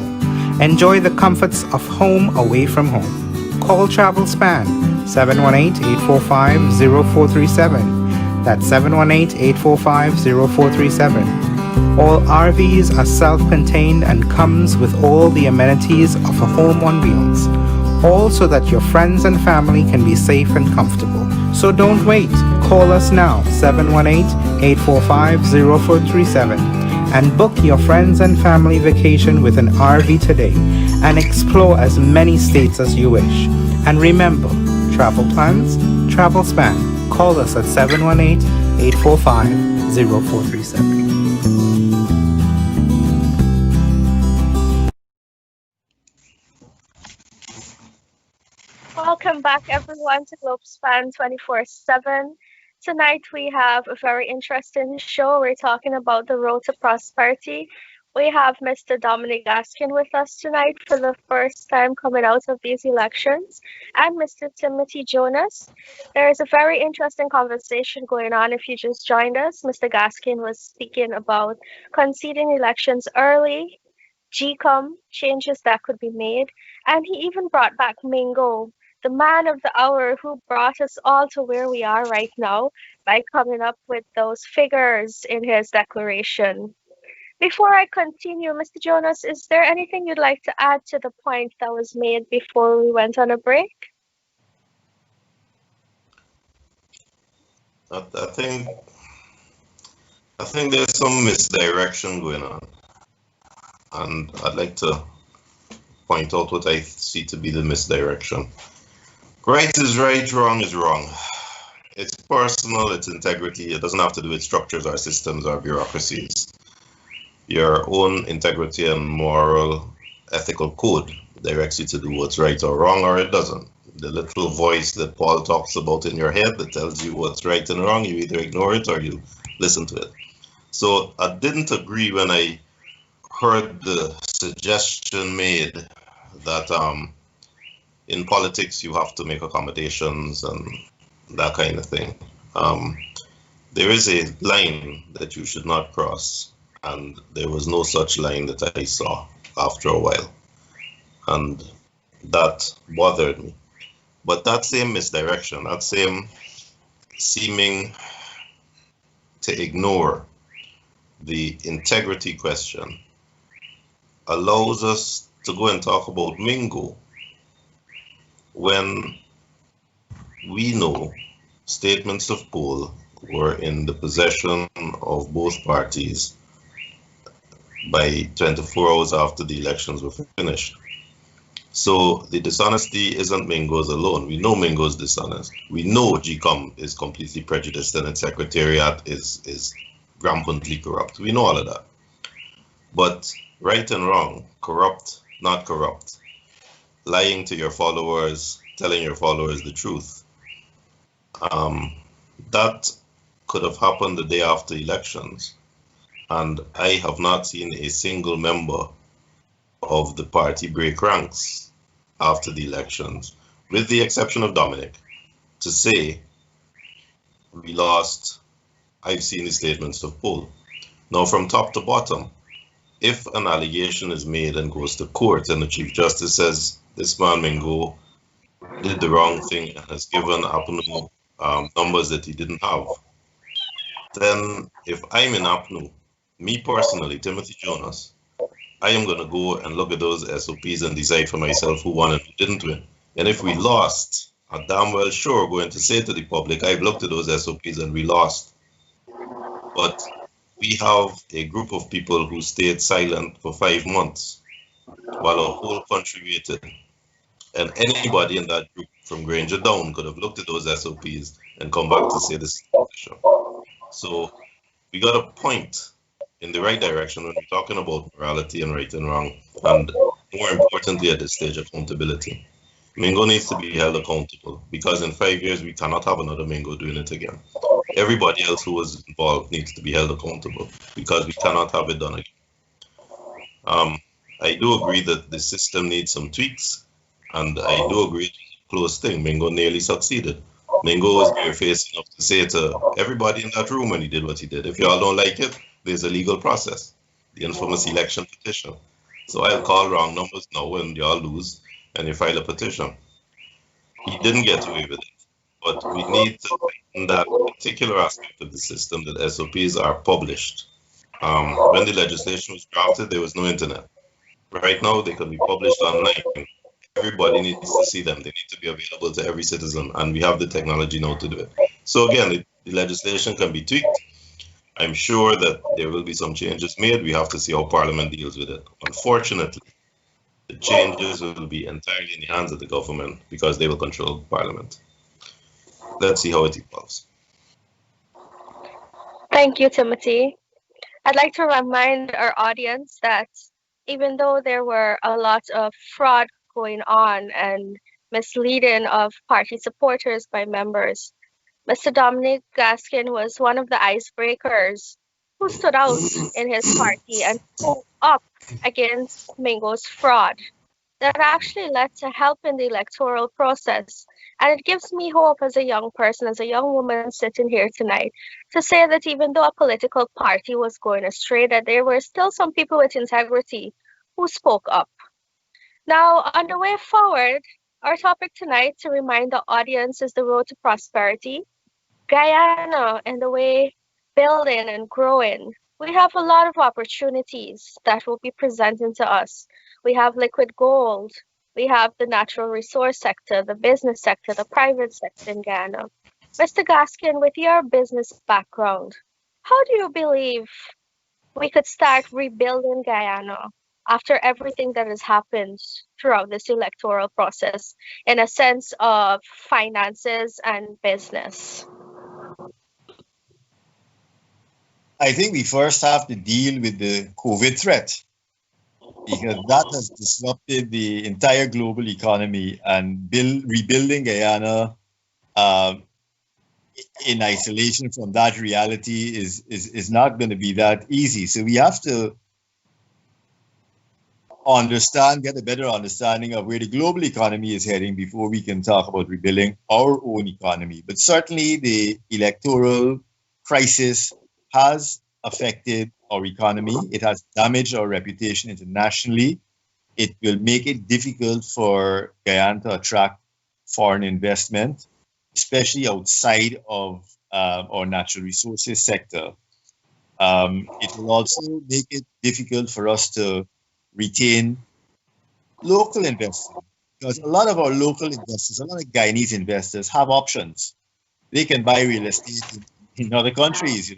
Enjoy the comforts of home away from home. Call Travelspan 718-845-0437. That's 718-845-0437. All RVs are self-contained and comes with all the amenities of a home on wheels. All so that your friends and family can be safe and comfortable. So don't wait. Call us now, 718-845-0437, and book your friends and family vacation with an RV today and explore as many states as you wish. And remember, travel plans, travel span. Call us at 718-845-0437. Welcome back, everyone, to Globespan 24x7. Tonight, we have a very interesting show. We're talking about the road to prosperity. We have Mr. Dominic Gaskin with us tonight for the first time coming out of these elections, and Mr. Timothy Jonas. There is a very interesting conversation going on. If you just joined us, Mr. Gaskin was speaking about conceding elections early, GCOM, changes that could be made, and he even brought back Mingo, the man of the hour who brought us all to where we are right now by coming up with those figures in his declaration. Before I continue, Mr. Jonas, is there anything you'd like to add to the point that was made before we went on a break? I think there's some misdirection going on, and I'd like to point out what I see to be the misdirection. Right is right, wrong is wrong. It's personal, it's integrity. It doesn't have to do with structures or systems or bureaucracies. Your own integrity and moral, ethical code directs you to do what's right or wrong, or it doesn't. The little voice that Paul talks about in your head that tells you what's right and wrong, you either ignore it or you listen to it. So I didn't agree when I heard the suggestion made that in politics you have to make accommodations and that kind of thing. There is a line that you should not cross, and there was no such line that I saw after a while, and that bothered me. But that same misdirection, that same seeming to ignore the integrity question allows us to go and talk about Mingo when we know statements of poll were in the possession of both parties by 24 hours after the elections were finished. So the dishonesty isn't Mingo's alone. We know Mingo's dishonest. We know GCOM is completely prejudiced and its secretariat is rampantly corrupt. We know all of that. But right and wrong, corrupt, not corrupt, lying to your followers, telling your followers the truth, that could have happened the day after elections. And I have not seen a single member of the party break ranks after the elections, with the exception of Dominic, to say we lost. I've seen the statements of poll. Now, from top to bottom, if an allegation is made and goes to court and the Chief Justice says this man Mingo did the wrong thing and has given APNU numbers that he didn't have, then if I'm in APNU, me personally, Timothy Jonas, I am going to go and look at those SOPs and decide for myself who won and who didn't win. And if we lost, I'm damn well sure going to say to the public, I've looked at those SOPs and we lost. But we have a group of people who stayed silent for 5 months while our whole country waited. And anybody in that group from Granger down could have looked at those SOPs and come back to say this is the position. So we got to point in the right direction when we're talking about morality and right and wrong, and more importantly at this stage, accountability. Mingo needs to be held accountable, because in 5 years we cannot have another Mingo doing it again. Everybody else who was involved needs to be held accountable, because we cannot have it done again. I do agree that the system needs some tweaks, and I do agree it's a close thing. Mingo nearly succeeded. Mingo was barefaced enough to say to everybody in that room when he did what he did, if y'all don't like it, there's a legal process, the infamous election petition. So I'll call wrong numbers now when y'all lose and you file a petition. He didn't get away with it, but we need to in that particular aspect of the system that SOPs are published. When the legislation was drafted, there was no internet. Right now, they can be published online. everybody needs to see them. They need to be available to every citizen, and we have the technology now to do it. So again, the legislation can be tweaked. I'm sure that there will be some changes made. We have to see how Parliament deals with it. Unfortunately, the changes will be entirely in the hands of the government because they will control Parliament. Let's see how it evolves. Thank you, Timothy. I'd like to remind our audience that even though there were a lot of fraud going on and misleading of party supporters by members, Mr. Dominic Gaskin was one of the icebreakers who stood out in his party and spoke up against Mingo's fraud that actually led to help in the electoral process. And it gives me hope as a young person, as a young woman sitting here tonight, to say that even though a political party was going astray, that there were still some people with integrity who spoke up. Now, on the way forward, our topic tonight to remind the audience is the road to prosperity. Guyana and the way building and growing. We have a lot of opportunities that will be presented to us. We have liquid gold. We have the natural resource sector, the business sector, the private sector in Guyana. Mr. Gaskin, with your business background, how do you believe we could start rebuilding Guyana after everything that has happened throughout this electoral process in a sense of finances and business? I think we first have to deal with the COVID threat because that has disrupted the entire global economy, and rebuilding Guyana in isolation from that reality is not going to be that easy. So we have to get a better understanding of where the global economy is heading before we can talk about rebuilding our own economy. But certainly the electoral crisis has affected our economy. It has damaged our reputation internationally. It will make it difficult for Guyana to attract foreign investment, especially outside of our natural resources sector. It will also make it difficult for us to retain local investors, because a lot of our local investors, a lot of Guyanese investors have options. They can buy real estate in other countries,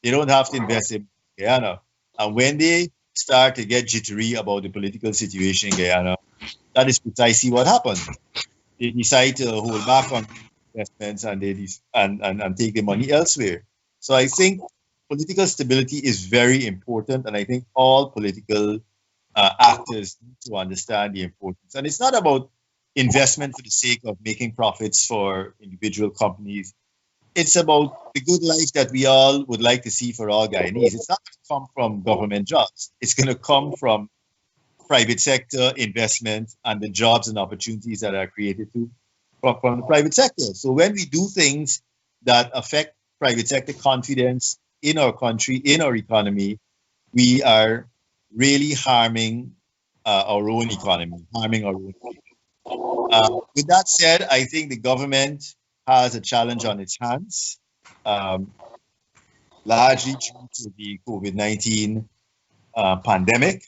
They don't have to invest in Guyana. And when they start to get jittery about the political situation in Guyana, that is precisely what happened. They decide to hold back on investments and and take the money elsewhere. So I think political stability is very important, and I think all political actors need to understand the importance. And it's not about investment for the sake of making profits for individual companies. It's about the good life that we all would like to see for all Guyanese. It's not going to come from government jobs. It's going to come from private sector investment and the jobs and opportunities that are created from the private sector. So when we do things that affect private sector confidence in our country, in our economy, we are really harming our own economy, harming our own people. With that said, I think the government has a challenge on its hands, largely due to the COVID-19 pandemic.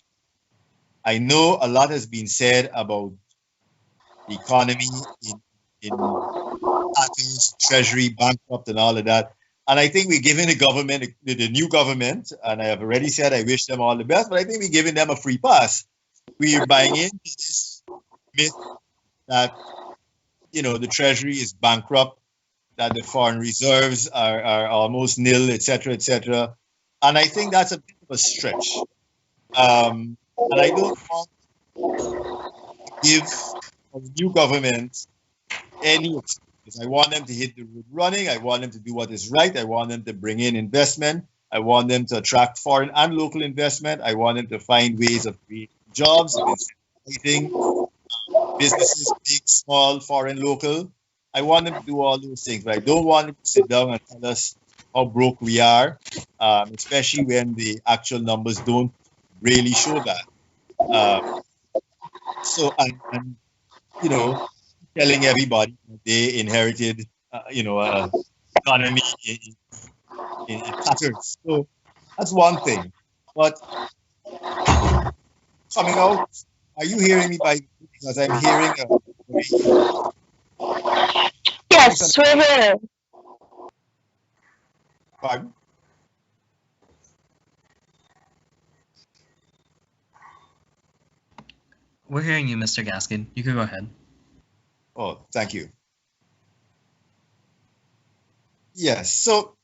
I know a lot has been said about the economy in tatters, treasury, bankrupt, and all of that. And I think we're giving the new government, and I have already said I wish them all the best, but I think we're giving them a free pass. We're buying into this myth that the treasury is bankrupt, that the foreign reserves are almost nil, etc., etc. And I think that's a bit of a stretch. And I don't want to give a new government any excuses. I want them to hit the road running. I want them to do what is right. I want them to bring in investment. I want them to attract foreign and local investment. I want them to find ways of creating jobs, incentivizing businesses, big, small, foreign, local. I want them to do all those things, but I don't want them to sit down and tell us how broke we are, especially when the actual numbers don't really show that. Telling everybody that they inherited, economy in tatters. So that's one thing. But coming out Are you hearing me by because I'm hearing Yes, we're here. pardon? We're hearing you, Mr. Gaskin. You can go ahead. Oh, thank you. Yes, so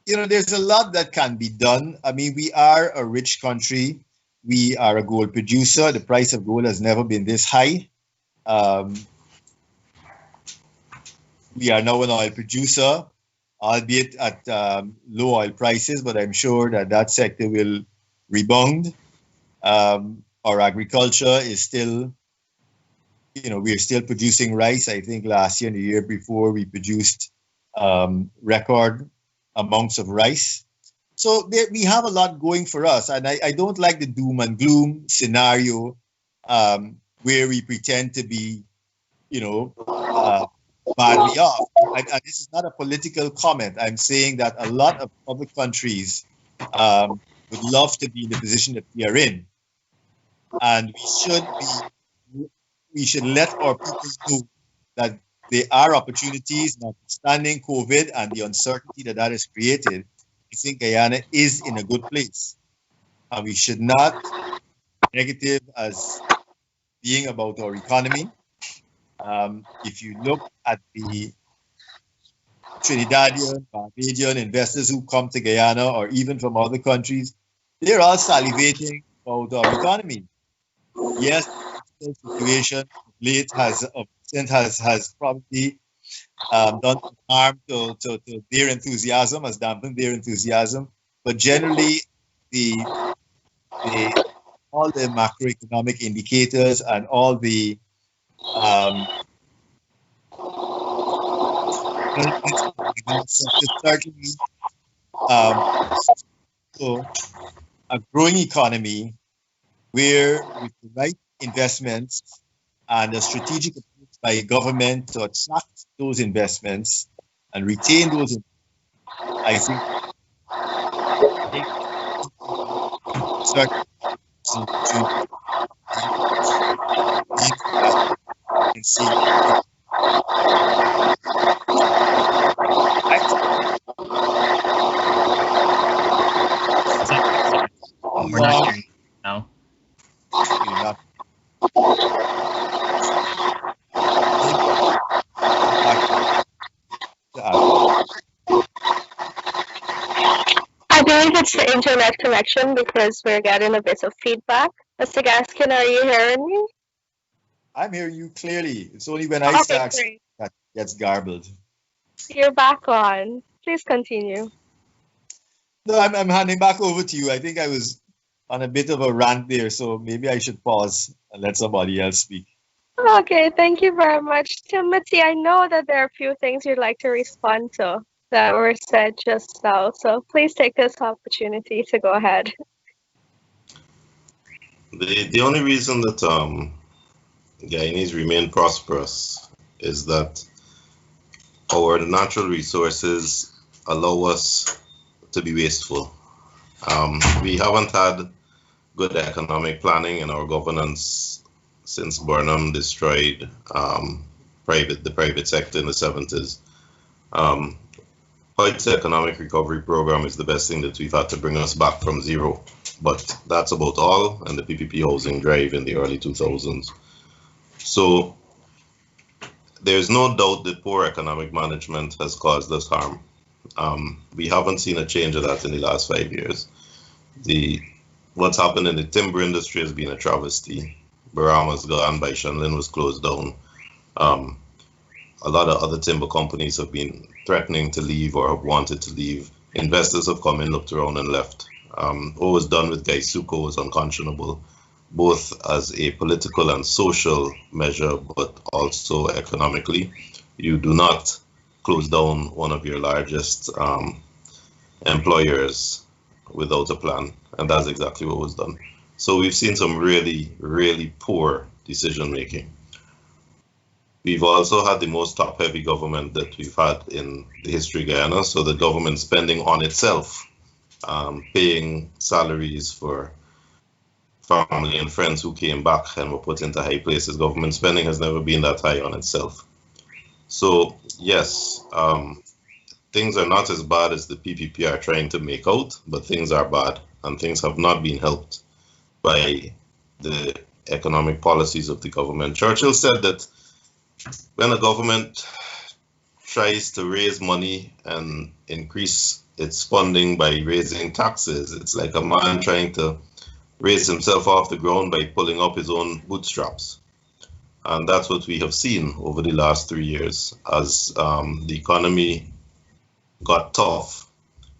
there's a lot that can be done. I mean, we are a rich country. We are a gold producer. The price of gold has never been this high. We are now an oil producer, albeit at low oil prices, but I'm sure that sector will rebound. Our agriculture is still, we're still producing rice. I think last year and the year before we produced record amounts of rice. So we have a lot going for us. And I don't like the doom and gloom scenario where we pretend to be, badly off. And this is not a political comment. I'm saying that a lot of other countries would love to be in the position that we are in. And we should let our people know that there are opportunities, notwithstanding COVID and the uncertainty that has created. I think Guyana is in a good place. And we should not be negative as being about our economy. If you look at the Trinidadian, Barbadian investors who come to Guyana or even from other countries, they're all salivating about our economy. Yes, the situation late has probably done harm to their enthusiasm, has dampened their enthusiasm. But generally, all the macroeconomic indicators and all the certainly so a growing economy where with the right investments and a strategic approach by government to attract those investments and retain those, I think certainly and see. We're not hearing you now. I believe it's the internet connection because we're getting a bit of feedback. Mr. Gaskin, are you hearing me? I'm hearing you clearly. It's only when I Okay, start great. that gets garbled. You're back on. Please continue. No, I'm handing back over to you. I think I was on a bit of a rant there, so maybe I should pause and let somebody else speak. Okay, thank you very much. Timothy, I know that there are a few things you'd like to respond to that were said just now, so please take this opportunity to go ahead. The only reason that Guyanese remain prosperous is that our natural resources allow us to be wasteful. We haven't had good economic planning in our governance since Burnham destroyed the private sector in the 70s. Hoyt's economic recovery program is the best thing that we've had to bring us back from zero, but that's about all, and the PPP housing drive in the early 2000s. So there's no doubt that poor economic management has caused us harm. We haven't seen a change of that in the last 5 years. What's happened in the timber industry has been a travesty. Barama's gone, by Shanlin was closed down. A lot of other timber companies have been threatening to leave or have wanted to leave. Investors have come in, looked around and left. What was done with Gaisuko was unconscionable, both as a political and social measure, but also economically. You do not close down one of your largest employers without a plan, and that's exactly what was done. So we've seen some really, really poor decision making. We've also had the most top-heavy government that we've had in the history of Guyana, so the government spending on itself, paying salaries for family and friends who came back and were put into high places. Government spending has never been that high on itself. So yes, things are not as bad as the PPP are trying to make out, but things are bad and things have not been helped by the economic policies of the government. Churchill said that when a government tries to raise money and increase its funding by raising taxes, it's like a man trying to raise himself off the ground by pulling up his own bootstraps. And that's what we have seen over the last 3 years as the economy got tough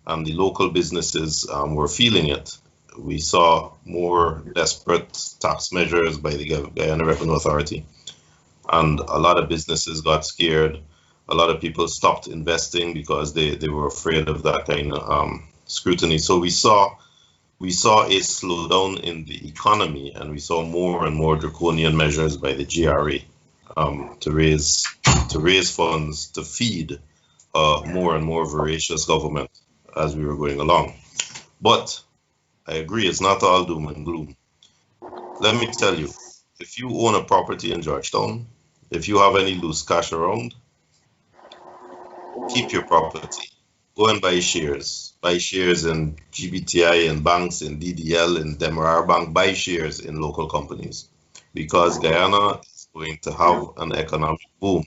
and the local businesses were feeling it. We saw more desperate tax measures by the Guyana Revenue Authority, and a lot of businesses got scared. A lot of people stopped investing because they were afraid of that kind of scrutiny. So we saw a slowdown in the economy, and we saw more and more draconian measures by the GRA to raise funds to feed more and more voracious government as we were going along. But I agree, it's not all doom and gloom. Let me tell you, if you own a property in Georgetown, if you have any loose cash around, keep your property. Go and buy shares. Buy shares in GBTI, in banks, in DDL, in Demerara Bank. Buy shares in local companies, because Guyana is going to have an economic boom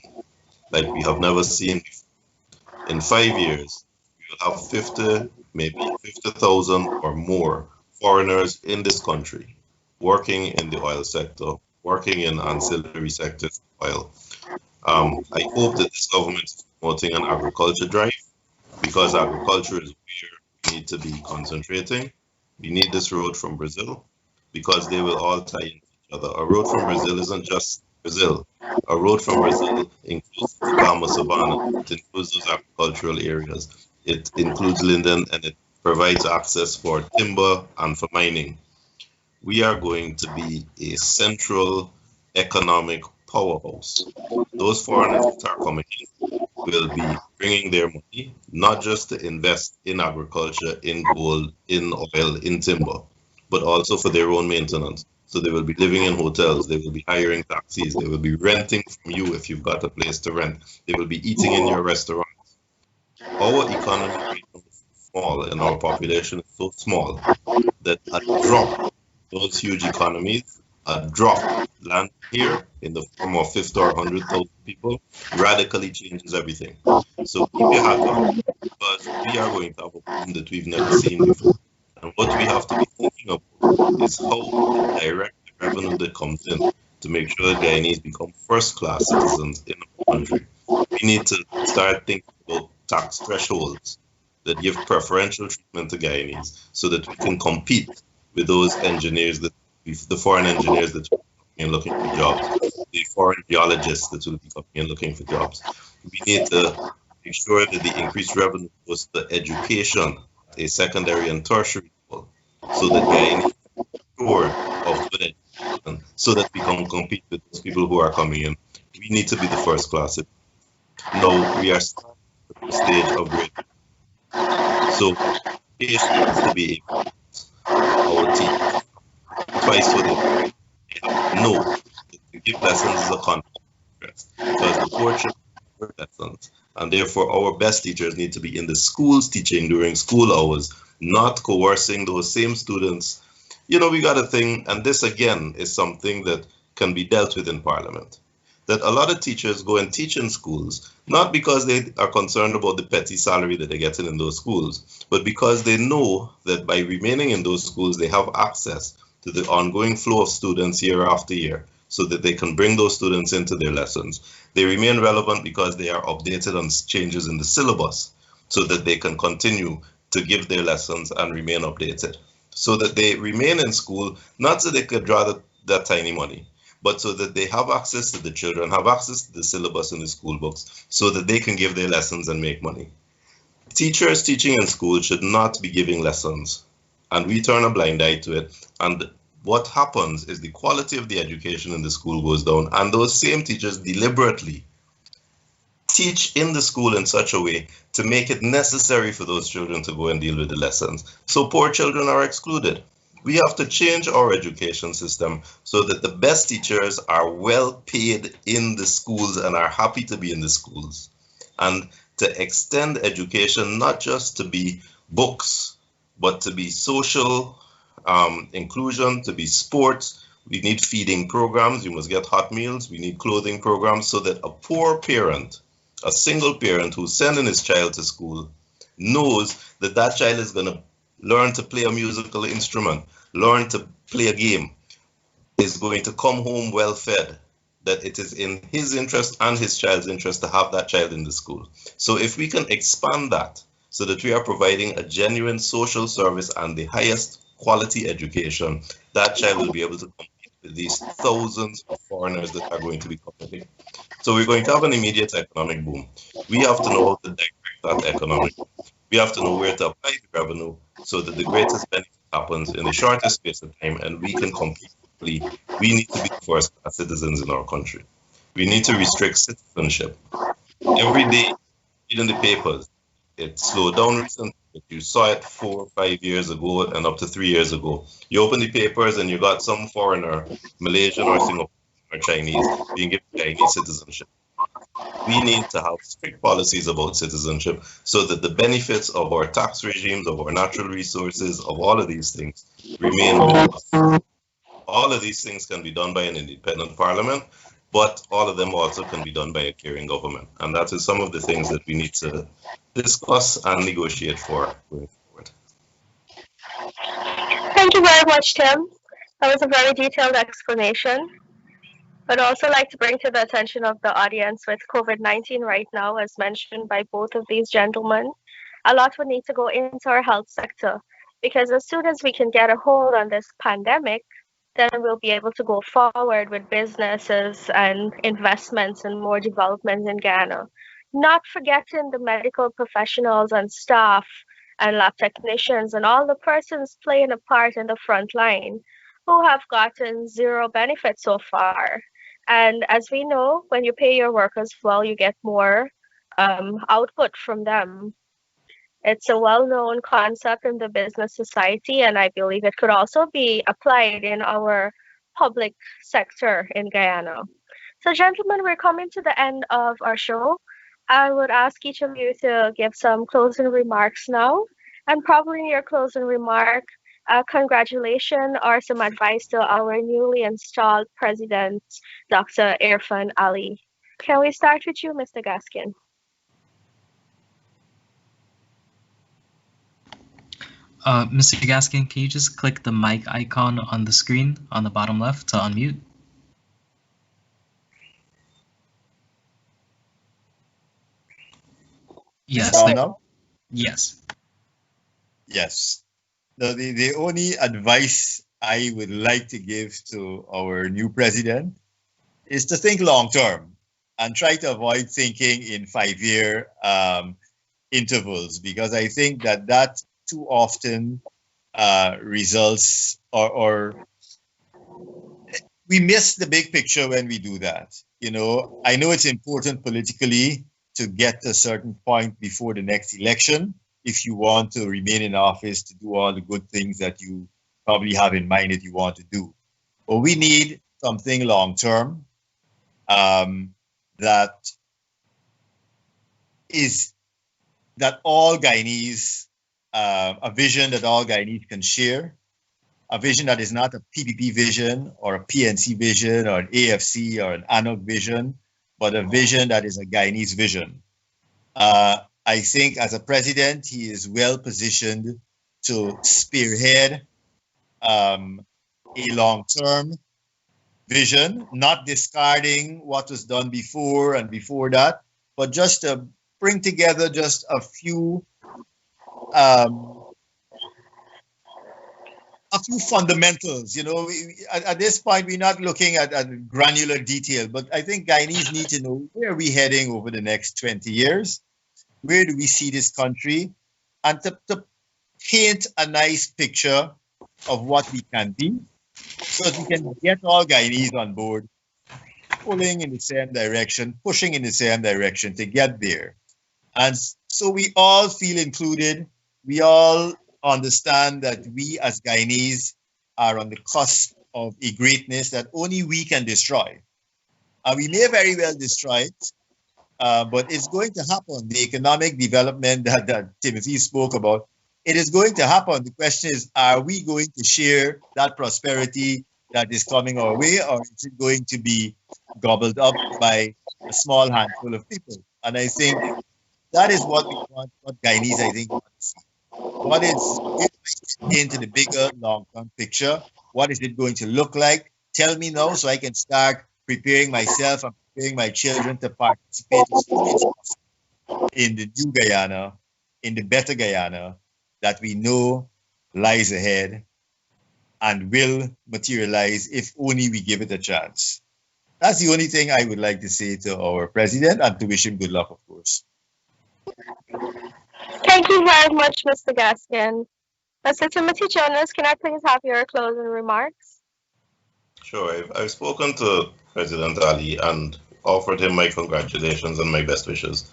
like we have never seen before. In 5 years, we will have 50, maybe 50,000 or more foreigners in this country working in the oil sector, working in ancillary sectors of oil. I hope that this government is promoting an agriculture drive, because agriculture is where we need to be concentrating. We need this road from Brazil because they will all tie into each other. A road from Brazil isn't just Brazil. A road from Brazil includes the Gama Savannah. It includes those agricultural areas. It includes Linden, and it provides access for timber and for mining. We are going to be a central economic powerhouse. Those foreigners that are coming in will be bringing their money, not just to invest in agriculture, in gold, in oil, in timber, but also for their own maintenance. So they will be living in hotels, they will be hiring taxis, they will be renting from you if you've got a place to rent, they will be eating in your restaurants. Our economy is small and our population is so small that a drop, those huge economies, a drop land here in the form of 50 or 100,000 people radically changes everything. So keep your hat on, because we are going to have a boom that we've never seen before. And what we have to be thinking about is how to direct the revenue that comes in to make sure that Guyanese become first-class citizens in our country. We need to start thinking about tax thresholds that give preferential treatment to Guyanese so that we can compete with those engineers, the foreign engineers that will be coming in looking for jobs, the foreign geologists that will be coming in looking for jobs. We need to make sure that the increased revenue goes to education, a secondary and tertiary level, so that Guyanese are sure of good education, so that we can compete with those people who are coming in. We need to be the first class. Now we are starting at the stage of grade. So education needs to be our teachers. Twice so they know to give lessons is a contract, because the poor children learn lessons, and therefore our best teachers need to be in the schools teaching during school hours, not coercing those same students. You know, we got a thing, and this again is something that can be dealt with in Parliament, that a lot of teachers go and teach in schools, not because they are concerned about the petty salary that they're getting in those schools, but because they know that by remaining in those schools, they have access to the ongoing flow of students year after year, so that they can bring those students into their lessons. They remain relevant because they are updated on changes in the syllabus, so that they can continue to give their lessons and remain updated. So that they remain in school, not so they could draw that tiny money, but so that they have access to the children, have access to the syllabus in the school books, so that they can give their lessons and make money. Teachers teaching in school should not be giving lessons, and we turn a blind eye to it. And what happens is the quality of the education in the school goes down, and those same teachers deliberately teach in the school in such a way to make it necessary for those children to go and deal with the lessons. So poor children are excluded. We have to change our education system so that the best teachers are well paid in the schools and are happy to be in the schools. And to extend education not just to be books, but to be social inclusion, to be sports. We need feeding programs. You must get hot meals. We need clothing programs so that a poor parent, a single parent who's sending his child to school, knows that that child is going to learn to play a musical instrument, learn to play a game, is going to come home well fed, that it is in his interest and his child's interest to have that child in the school. So if we can expand that so that we are providing a genuine social service and the highest quality education, that child will be able to compete with these thousands of foreigners that are going to be coming in. So we're going to have an immediate economic boom. We have to know how to direct that economic boom. We have to know where to apply the revenue so that the greatest benefit happens in the shortest space of time and we can compete. We need to be first-class citizens in our country. We need to restrict citizenship. Every day, in the papers, it slowed down recently. You saw it 4 or 5 years ago and up to 3 years ago. You open the papers and you got some foreigner, Malaysian or Singaporean or Chinese, being given Chinese citizenship. We need to have strict policies about citizenship so that the benefits of our tax regimes, of our natural resources, of all of these things remain with us. All of these things can be done by an independent parliament, but all of them also can be done by a caring government. And that is some of the things that we need to discuss and negotiate for going forward. Thank you very much, Tim. That was a very detailed explanation. I'd also like to bring to the attention of the audience with COVID-19 right now, as mentioned by both of these gentlemen, a lot would need to go into our health sector, because as soon as we can get a hold on this pandemic, then we'll be able to go forward with businesses and investments and more development in Guyana. Not forgetting the medical professionals and staff and lab technicians and all the persons playing a part in the front line who have gotten zero benefit so far. And as we know, when you pay your workers well, you get more output from them. It's a well-known concept in the business society, and I believe it could also be applied in our public sector in Guyana. So, gentlemen, we're coming to the end of our show. I would ask each of you to give some closing remarks now, and probably in your closing remark, congratulations or some advice to our newly installed president, Dr. Irfan Ali. Can we start with you, Mr. Gaskin? Mr. Gaskin, can you just click the mic icon on the screen on the bottom left to unmute? Yes. Now? Yes. Yes. The only advice I would like to give to our new president is to think long term and try to avoid thinking in 5-year intervals, because I think that too often results or we miss the big picture when we do that. You know, I know it's important politically to get to a certain point before the next election if you want to remain in office to do all the good things that you probably have in mind that you want to do. But we need something long term that all Guyanese, a vision that all Guyanese can share, a vision that is not a PPP vision or a PNC vision or an AFC or an ANOC vision, but a vision that is a Guyanese vision. I think as a president, he is well positioned to spearhead a long-term vision, not discarding what was done before and before that, but just to bring together just a few fundamentals. You know, at this point, we're not looking at granular detail, but I think Guyanese need to know where are we heading over the next 20 years? Where do we see this country? And to paint a nice picture of what we can be so that we can get all Guyanese on board, pulling in the same direction, pushing in the same direction to get there. And so we all feel included. We all understand that we as Guyanese are on the cusp of a greatness that only we can destroy. And we may very well destroy it, but it's going to happen. The economic development that Timothy spoke about, it is going to happen. The question is, are we going to share that prosperity that is coming our way, or is it going to be gobbled up by a small handful of people? And I think that is what we want, what Guyanese, I think, want to see. What is into the bigger long-term picture? What is it going to look like? Tell me now so I can start preparing myself and preparing my children to participate as soon as possible in the new Guyana, in the better Guyana that we know lies ahead and will materialize if only we give it a chance. That's the only thing I would like to say to our president, and to wish him good luck, of course. Thank you very much, Mr. Gaskin. Mr. Timothy Jonas, can I please have your closing remarks? Sure. I've spoken to President Ali and offered him my congratulations and my best wishes.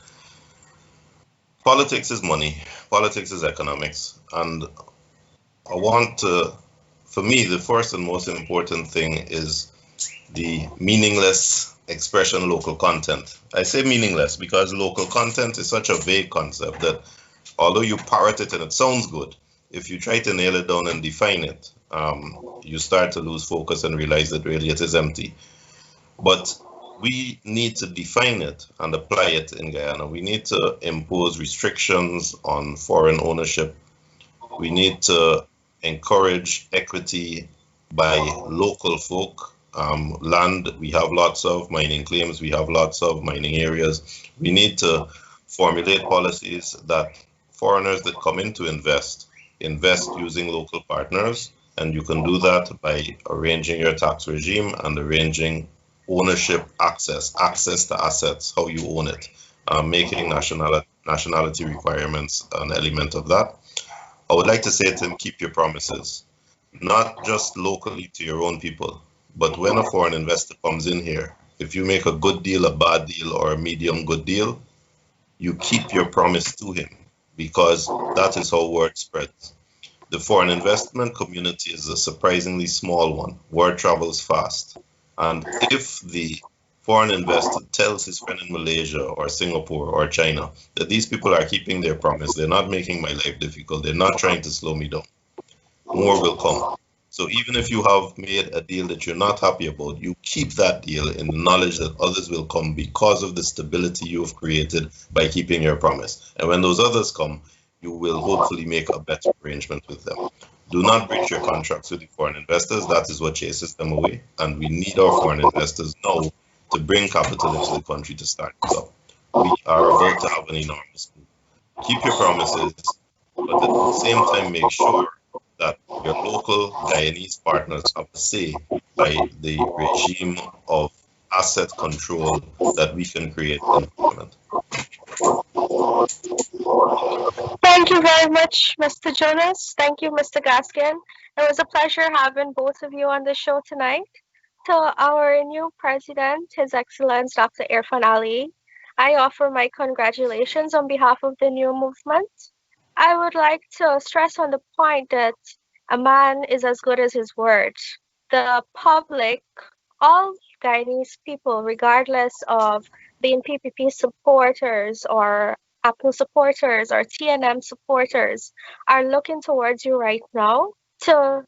Politics is money. Politics is economics. And I want to, for me, the first and most important thing is the meaningless expression local content. I say meaningless because local content is such a vague concept that although you parrot it and it sounds good, if you try to nail it down and define it, you start to lose focus and realize that really it is empty. But we need to define it and apply it in Guyana. We need to impose restrictions on foreign ownership. We need to encourage equity by local folk. Land we have lots of, mining claims we have lots of, mining areas. We need to formulate policies that foreigners that come in to invest using local partners, and you can do that by arranging your tax regime and arranging ownership access to assets, how you own it, making nationality requirements an element of that. I would like to say to him, keep your promises, not just locally to your own people, but when a foreign investor comes in here, if you make a good deal, a bad deal, or a medium good deal, you keep your promise to him, because that is how word spreads. The foreign investment community is a surprisingly small one. Word travels fast. And if the foreign investor tells his friend in Malaysia or Singapore or China that these people are keeping their promise, they're not making my life difficult, they're not trying to slow me down, more will come. So even if you have made a deal that you're not happy about, you keep that deal in the knowledge that others will come because of the stability you have created by keeping your promise. And when those others come, you will hopefully make a better arrangement with them. Do not breach your contracts with the foreign investors. That is what chases them away. And we need our foreign investors now to bring capital into the country to start this up. We are about to have an enormous move. Keep your promises, but at the same time, make sure that your local Guyanese partners have a say by the regime of asset control that we can create in Parliament. Thank you very much, Mr. Jonas. Thank you, Mr. Gaskin. It was a pleasure having both of you on the show tonight. To our new president, His Excellence Dr. Irfan Ali, I offer my congratulations on behalf of the new movement. I would like to stress on the point that a man is as good as his word. The public, all Guyanese people, regardless of being PPP supporters or Apple supporters or TNM supporters, are looking towards you right now to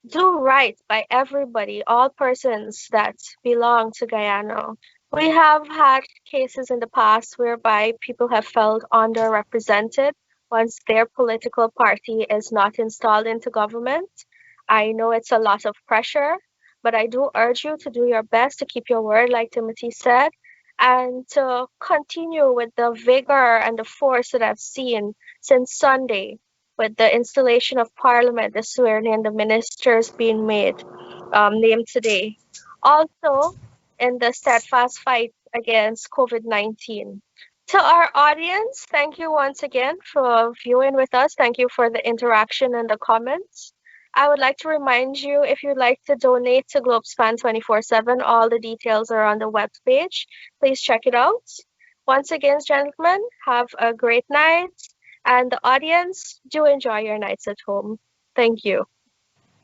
do right by everybody, all persons that belong to Guyana. We have had cases in the past whereby people have felt underrepresented once their political party is not installed into government. I know it's a lot of pressure, but I do urge you to do your best to keep your word, like Timothy said, and to continue with the vigor and the force that I've seen since Sunday with the installation of Parliament, the swearing in, the ministers being named today. Also, in the steadfast fight against COVID-19. To our audience, thank you once again for viewing with us. Thank you for the interaction and the comments. I would like to remind you, if you'd like to donate to Globespan 24x7, all the details are on the webpage. Please check it out. Once again, gentlemen, have a great night. And the audience, do enjoy your nights at home. Thank you.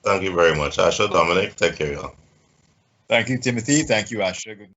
Thank you very much. Asha, Dominic, take care, y'all. Thank you, Timothy. Thank you, Asha. Good